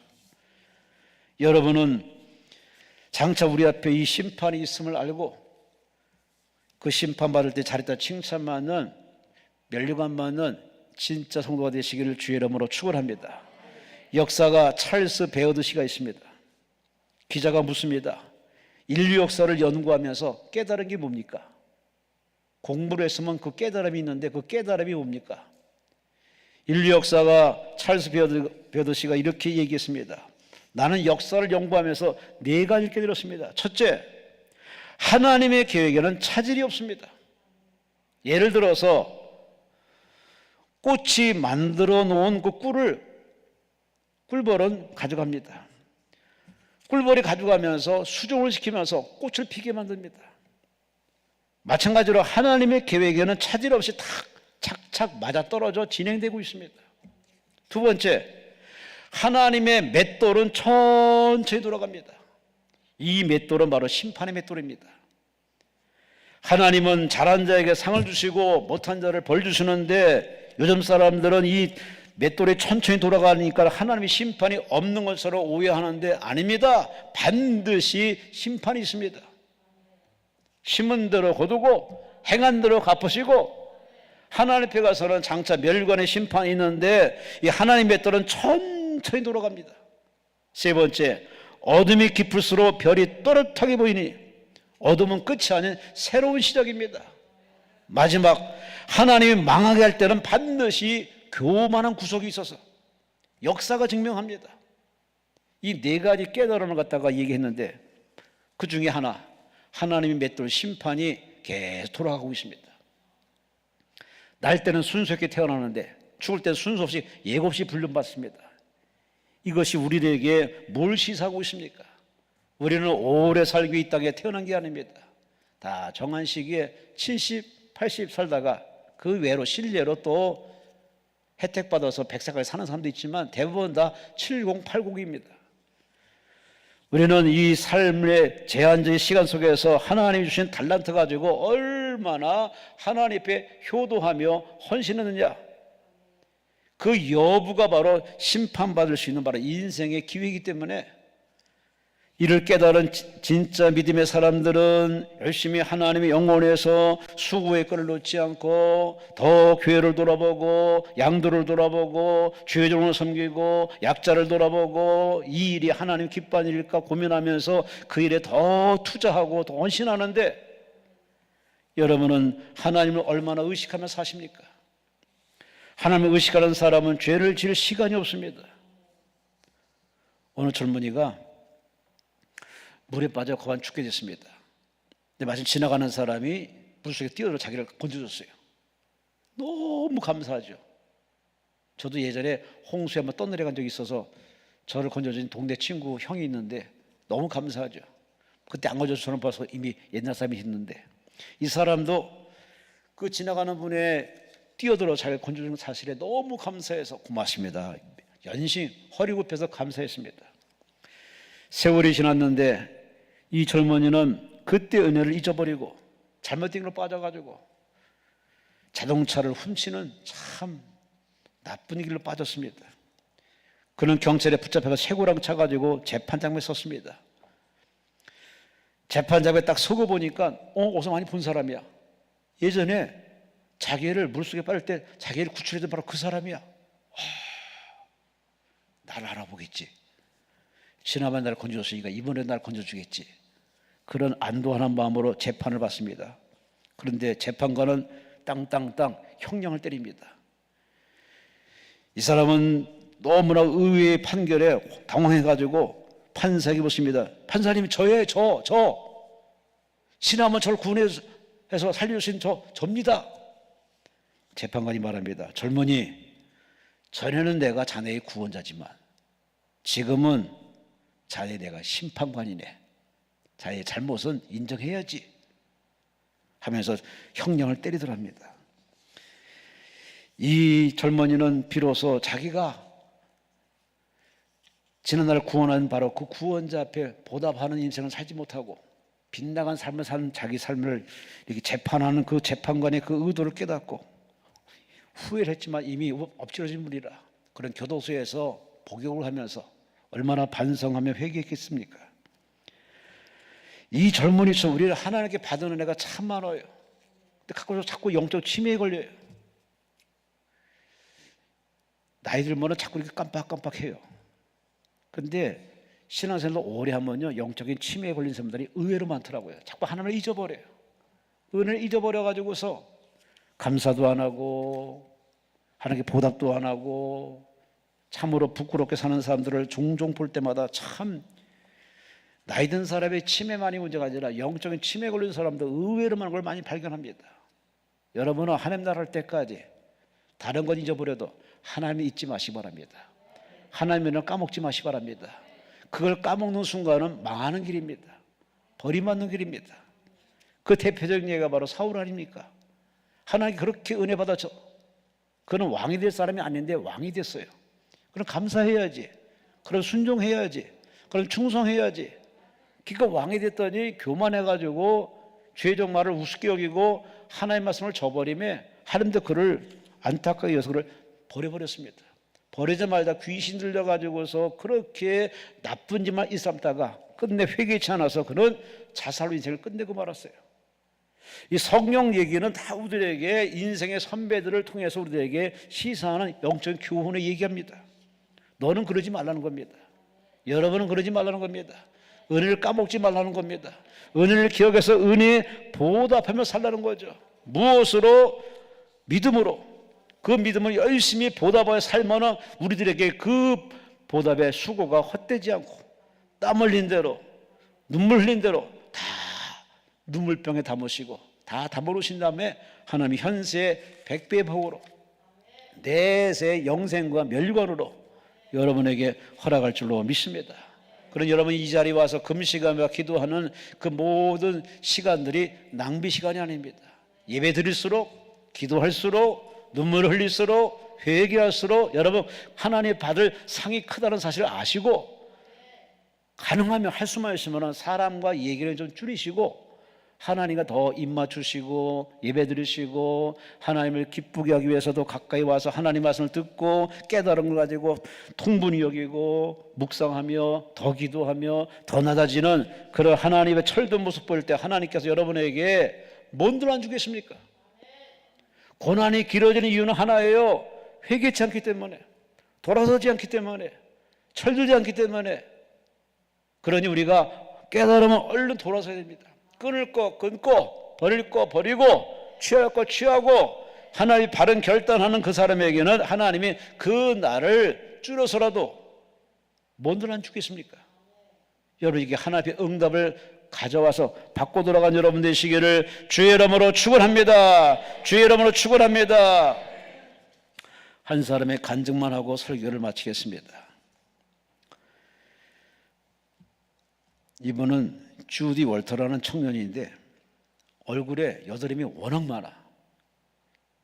여러분은 장차 우리 앞에 이 심판이 있음을 알고 그 심판받을 때 잘했다 칭찬받는 면류관받는 진짜 성도가 되시기를 주의 이름으로 축원합니다. 역사가 찰스 베어드시가 있습니다. 기자가 묻습니다. 인류 역사를 연구하면서 깨달은 게 뭡니까? 공부를 했으면 그 깨달음이 있는데 그 깨달음이 뭡니까? 인류 역사가 찰스 베어드시가 이렇게 얘기했습니다. 나는 역사를 연구하면서 네 가지를 깨달았습니다. 첫째, 하나님의 계획에는 차질이 없습니다. 예를 들어서 꽃이 만들어 놓은 그 꿀벌은 가져갑니다. 꿀벌이 가져가면서 수종을 시키면서 꽃을 피게 만듭니다. 마찬가지로 하나님의 계획에는 차질 없이 착착 맞아떨어져 진행되고 있습니다. 두 번째, 하나님의 맷돌은 천천히 돌아갑니다. 이 맷돌은 바로 심판의 맷돌입니다. 하나님은 잘한 자에게 상을 주시고 못한 자를 벌 주시는데 요즘 사람들은 이 맷돌이 천천히 돌아가니까 하나님의 심판이 없는 것으로 오해하는데 아닙니다. 반드시 심판이 있습니다. 심은 대로 거두고 행한 대로 갚으시고, 하나님 앞에 가서는 장차 멸관의 심판이 있는데 이 하나님의 뜻은 천천히 돌아갑니다. 세 번째, 어둠이 깊을수록 별이 또렷하게 보이니 어둠은 끝이 아닌 새로운 시작입니다. 마지막, 하나님이 망하게 할 때는 반드시 교만한 구석이 있어서 역사가 증명합니다. 이 네 가지 깨달음을 갖다가 얘기했는데 그 중에 하나, 하나님이 맺을 심판이 계속 돌아가고 있습니다. 날 때는 순수하게 태어나는데 죽을 때는 순수 없이 예고 없이 불륜받습니다. 이것이 우리에게 뭘 시사하고 있습니까? 우리는 오래 살기 위해 이 땅에 태어난 게 아닙니다. 다 정한 시기에 70, 80 살다가 그 외로 실례로 또 혜택받아서 100살까지 사는 사람도 있지만 대부분 다 70, 80입니다. 우리는 이 삶의 제한적인 시간 속에서 하나님이 주신 달란트 가지고 얼마나 하나님 앞에 효도하며 헌신했느냐, 그 여부가 바로 심판받을 수 있는 바로 인생의 기회이기 때문에 이를 깨달은 진짜 믿음의 사람들은 열심히 하나님의 영혼에서 수고의 끈을 놓지 않고 더 교회를 돌아보고 양도를 돌아보고 주의 종을 섬기고 약자를 돌아보고 이 일이 하나님 기뻐하는 일일까 고민하면서 그 일에 더 투자하고 더 헌신하는데, 여러분은 하나님을 얼마나 의식하며 사십니까? 하나님을 의식하는 사람은 죄를 지을 시간이 없습니다. 어느 젊은이가 물에 빠져 거반 죽게 됐습니다. 근데 마침 지나가는 사람이 물속에 뛰어들어 자기를 건져줬어요. 너무 감사하죠. 저도 예전에 홍수에 한번 떠내려간 적이 있어서 저를 건져준 동네 친구 형이 있는데 너무 감사하죠. 그때 안 건져서 저는 봐서 이미 옛날 사람이 있는데, 이 사람도 그 지나가는 분의 뛰어들어 자기를 건져주는 사실에 너무 감사해서 고맙습니다. 연신 허리 굽혀서 감사했습니다. 세월이 지났는데 이 젊은이는 그때 은혜를 잊어버리고 잘못된 걸로 빠져가지고 자동차를 훔치는 참 나쁜 길로 빠졌습니다. 그는 경찰에 붙잡혀서 쇠고랑 차가지고 재판장에 섰습니다. 재판장에 딱 서고 보니까 어디서 많이 본 사람이야. 예전에 자기를 물속에 빠질 때 자기를 구출했던 바로 그 사람이야. 나를 알아보겠지. 지난번에 나를 건져줬으니까 이번에 나를 건져주겠지. 그런 안도하는 마음으로 재판을 받습니다. 그런데 재판관은 땅땅땅 형량을 때립니다. 이 사람은 너무나 의외의 판결에 당황해가지고 판사에게 묻습니다. 판사님, 저 신하면 저를 구원해서 살려주신 저입니다. 재판관이 말합니다. 젊은이, 전에는 내가 자네의 구원자지만 지금은 자네 내가 심판관이네. 자네의 잘못은 인정해야지 하면서 형량을 때리더랍니다. 이 젊은이는 비로소 자기가 지난날 구원한 바로 그 구원자 앞에 보답하는 인생을 살지 못하고 빗나간 삶을 사는 자기 삶을 이렇게 재판하는 그 재판관의 그 의도를 깨닫고 후회를 했지만 이미 엎질러진 분이라 그런 교도소에서 복역을 하면서 얼마나 반성하며 회개했겠습니까? 이 젊은이처럼 우리는 하나님께 받은 은혜가 참 많아요. 근데 가끔 자꾸 영적 치매에 걸려요. 나이 들면은 자꾸 이렇게 깜빡깜빡해요. 그런데 신앙생활을 오래 하면요, 영적인 치매에 걸린 사람들이 의외로 많더라고요. 자꾸 하나님을 잊어버려요. 은혜를 잊어버려가지고서 감사도 안 하고 하나님께 보답도 안 하고 참으로 부끄럽게 사는 사람들을 종종 볼 때마다 참 나이 든 사람의 치매만이 문제가 아니라 영적인 치매에 걸린 사람도 의외로 많은 걸 많이 발견합니다. 여러분은 하나님 나라 할 때까지 다른 건 잊어버려도 하나님을 잊지 마시기 바랍니다. 하나님을 까먹지 마시기 바랍니다. 그걸 까먹는 순간은 망하는 길입니다. 버림받는 길입니다. 그 대표적인 예가 바로 사울 아닙니까? 하나님께 그렇게 은혜 받아서 그는 왕이 될 사람이 아닌데 왕이 됐어요. 그럼 감사해야지. 그럼 순종해야지. 그럼 충성해야지. 그러니까 왕이 됐더니 교만해가지고 죄적 말을 우습게 여기고 하나님의 말씀을 저버리며 하나님도 그를 안타깝게 여기서 그를 버려버렸습니다. 버리자마자 귀신 들려가지고서 그렇게 나쁜 짓만 일삼다가 끝내 회개치 않아서 그는 자살로 인생을 끝내고 말았어요. 이 성령 얘기는 다 우리에게 인생의 선배들을 통해서 우리에게 시사하는 영적인 교훈을 얘기합니다. 너는 그러지 말라는 겁니다. 여러분은 그러지 말라는 겁니다. 은혜를 까먹지 말라는 겁니다. 은혜를 기억해서 은혜에 보답하며 살라는 거죠. 무엇으로? 믿음으로. 그 믿음을 열심히 보답하여 살면 우리들에게 그 보답의 수고가 헛되지 않고 땀 흘린 대로 눈물 흘린 대로 다 눈물병에 담으시고 다 담아놓으신 다음에 하나님이 현세의 100배의 복으로 내세의 영생과 멸관으로 여러분에게 허락할 줄로 믿습니다. 그런 여러분이 이 자리에 와서 금시간과 기도하는 그 모든 시간들이 낭비 시간이 아닙니다. 예배 드릴수록, 기도할수록, 눈물을 흘릴수록, 회개할수록 여러분 하나님 받을 상이 크다는 사실을 아시고, 가능하면 할 수만 있으면 사람과 얘기를 좀 줄이시고 하나님과 더 입맞추시고 예배 드리시고 하나님을 기쁘게 하기 위해서도 가까이 와서 하나님 말씀을 듣고 깨달은 걸 가지고 통분히 여기고 묵상하며 더 기도하며 더 낮아지는 그런 하나님의 철든 모습 볼 때 하나님께서 여러분에게 뭔들 안 주겠습니까? 고난이 길어지는 이유는 하나예요. 회개치 않기 때문에, 돌아서지 않기 때문에, 철들지 않기 때문에. 그러니 우리가 깨달으면 얼른 돌아서야 됩니다. 끊을 거 끊고, 버릴 거 버리고, 취할 거 취하고, 하나님이 바른 결단하는 그 사람에게는 하나님이 그 날을 줄여서라도 뭔들 안 주겠습니까? 여러분에게 하나님의 응답을 가져와서 받고 돌아간 여러분 되시기를 주의 이름으로 축원합니다. 주의 이름으로 축원합니다. 한 사람의 간증만 하고 설교를 마치겠습니다. 이분은 주디 월터라는 청년인데 얼굴에 여드름이 워낙 많아.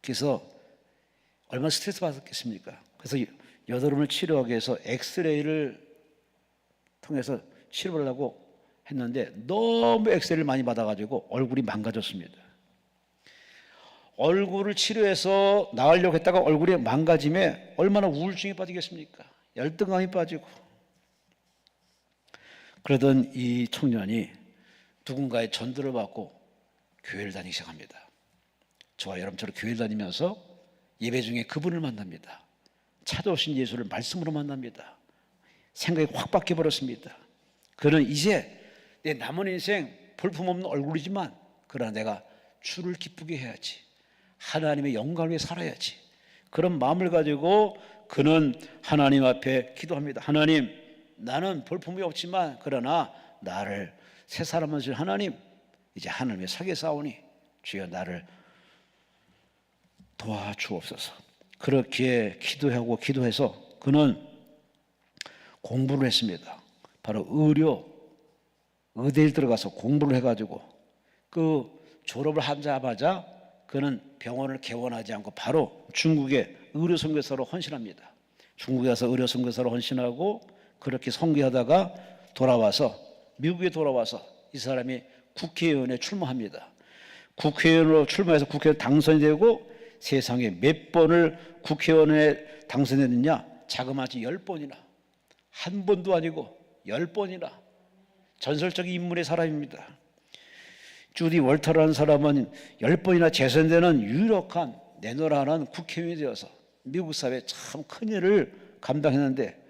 그래서 얼마나 스트레스 받았겠습니까? 그래서 여드름을 치료하기 위해서 엑스레이를 통해서 치료를 하려고 했는데 너무 엑스레이를 많이 받아가지고 얼굴이 망가졌습니다. 얼굴을 치료해서 나으려고 했다가 얼굴이 망가짐에 얼마나 우울증에 빠지겠습니까? 열등감이 빠지고. 그러던 이 청년이 누군가의 전도를 받고 교회를 다니기 시작합니다. 저와 여러분처럼 교회를 다니면서 예배 중에 그분을 만납니다. 찾아오신 예수를 말씀으로 만납니다. 생각이 확 바뀌어버렸습니다. 그는 이제 내 남은 인생 볼품없는 얼굴이지만 그러나 내가 주를 기쁘게 해야지, 하나님의 영광을 위해 살아야지, 그런 마음을 가지고 그는 하나님 앞에 기도합니다. 하나님, 나는 볼품이 없지만 그러나 나를 새 사람 하실 하나님, 이제 하나님의 사계 싸우니 주여 나를 도와주옵소서. 그렇게 기도하고 기도해서 그는 공부를 했습니다. 바로 의대에 들어가서 공부를 해가지고 그 졸업을 하자마자 그는 병원을 개원하지 않고 바로 중국의 의료선교사로 헌신합니다. 중국에 가서 의료선교사로 헌신하고 그렇게 선교하다가 돌아와서 미국에 돌아와서 이 사람이 국회의원에 출마합니다. 국회의원으로 출마해서 국회의원 당선이 되고 세상에 몇 번을 국회의원에 당선했느냐? 자그마치 10번이나. 한 번도 아니고 10번이나. 전설적인 인물의 사람입니다. 주디 월터라는 사람은 10번이나 재선되는 유력한 내노라는 국회의원이 되어서 미국 사회에 참 큰 일을 감당했는데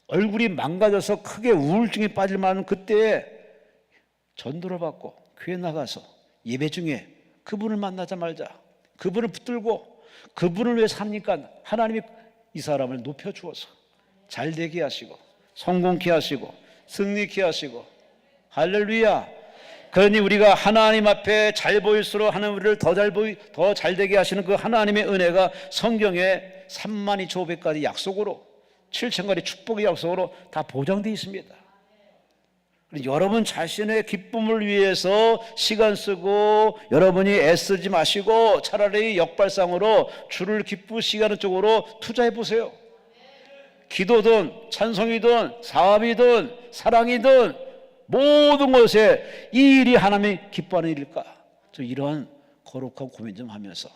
얼굴이 망가져서 크게 우울증에 빠질 만한 그때에 전도를 받고 교회 나가서 예배 중에 그분을 만나자마자 그분을 붙들고 그분을 위해 사니까 하나님이 이 사람을 높여주어서 잘되게 하시고 성공케 하시고 승리케 하시고 할렐루야. 그러니 우리가 하나님 앞에 잘 보일수록 하나님 우리를 더 잘되게 하시는 그 하나님의 은혜가 성경에 32,500가지 약속으로 7,000가지 축복의 약속으로 다 보장되어 있습니다. 여러분 자신의 기쁨을 위해서 시간 쓰고 여러분이 애쓰지 마시고 차라리 역발상으로 주를 기쁘시게 하는 쪽으로 투자해 보세요. 기도든 찬송이든 사업이든 사랑이든 모든 것에 이 일이 하나님이 기뻐하는 일일까? 저 이러한 거룩한 고민 좀 하면서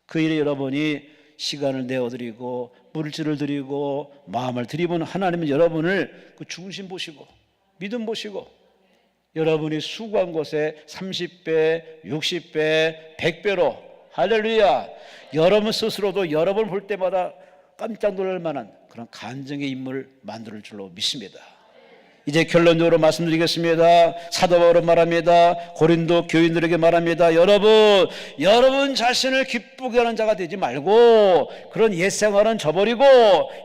그 일에 여러분이 시간을 내어드리고 물질을 드리고 마음을 드리면 하나님은 여러분을 그 중심 보시고 믿음 보시고 여러분이 수고한 곳에 30배, 60배, 100배로 할렐루야, 여러분 스스로도 여러분 볼 때마다 깜짝 놀랄 만한 그런 간증의 인물을 만들 줄로 믿습니다. 이제 결론적으로 말씀드리겠습니다. 사도 바울은 말합니다. 고린도 교인들에게 말합니다. 여러분 자신을 기쁘게 하는 자가 되지 말고 그런 옛생활은 저버리고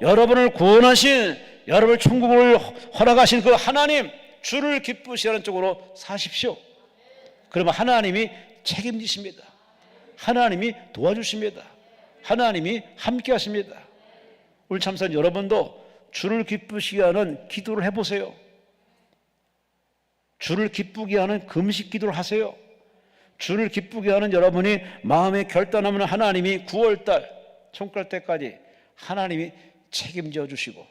여러분을 구원하신, 여러분을 천국을 허락하신 그 하나님, 주를 기쁘시게 하는 쪽으로 사십시오. 그러면 하나님이 책임지십니다. 하나님이 도와주십니다. 하나님이 함께 하십니다. 우리 참선 여러분도 주를 기쁘시게 하는 기도를 해보세요. 주를 기쁘게 하는 금식 기도를 하세요. 주를 기쁘게 하는 여러분이 마음에 결단하면 하나님이 9월달 총갈 때까지 하나님이 책임져 주시고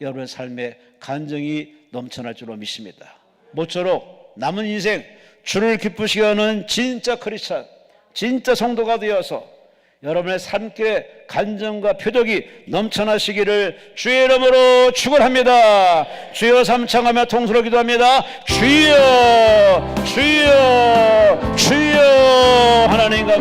여러분의 삶에 간증이 넘쳐날 줄로 믿습니다. 모쪼록 남은 인생 주를 기쁘시게 하는 진짜 크리스찬, 진짜 성도가 되어서 여러분의 삶길에 간증과 표적이 넘쳐나시기를 주의 이름으로 축원합니다. 주여 삼창하며 통수로 기도합니다. 주여 주여 주여. 하나님 감사합니다.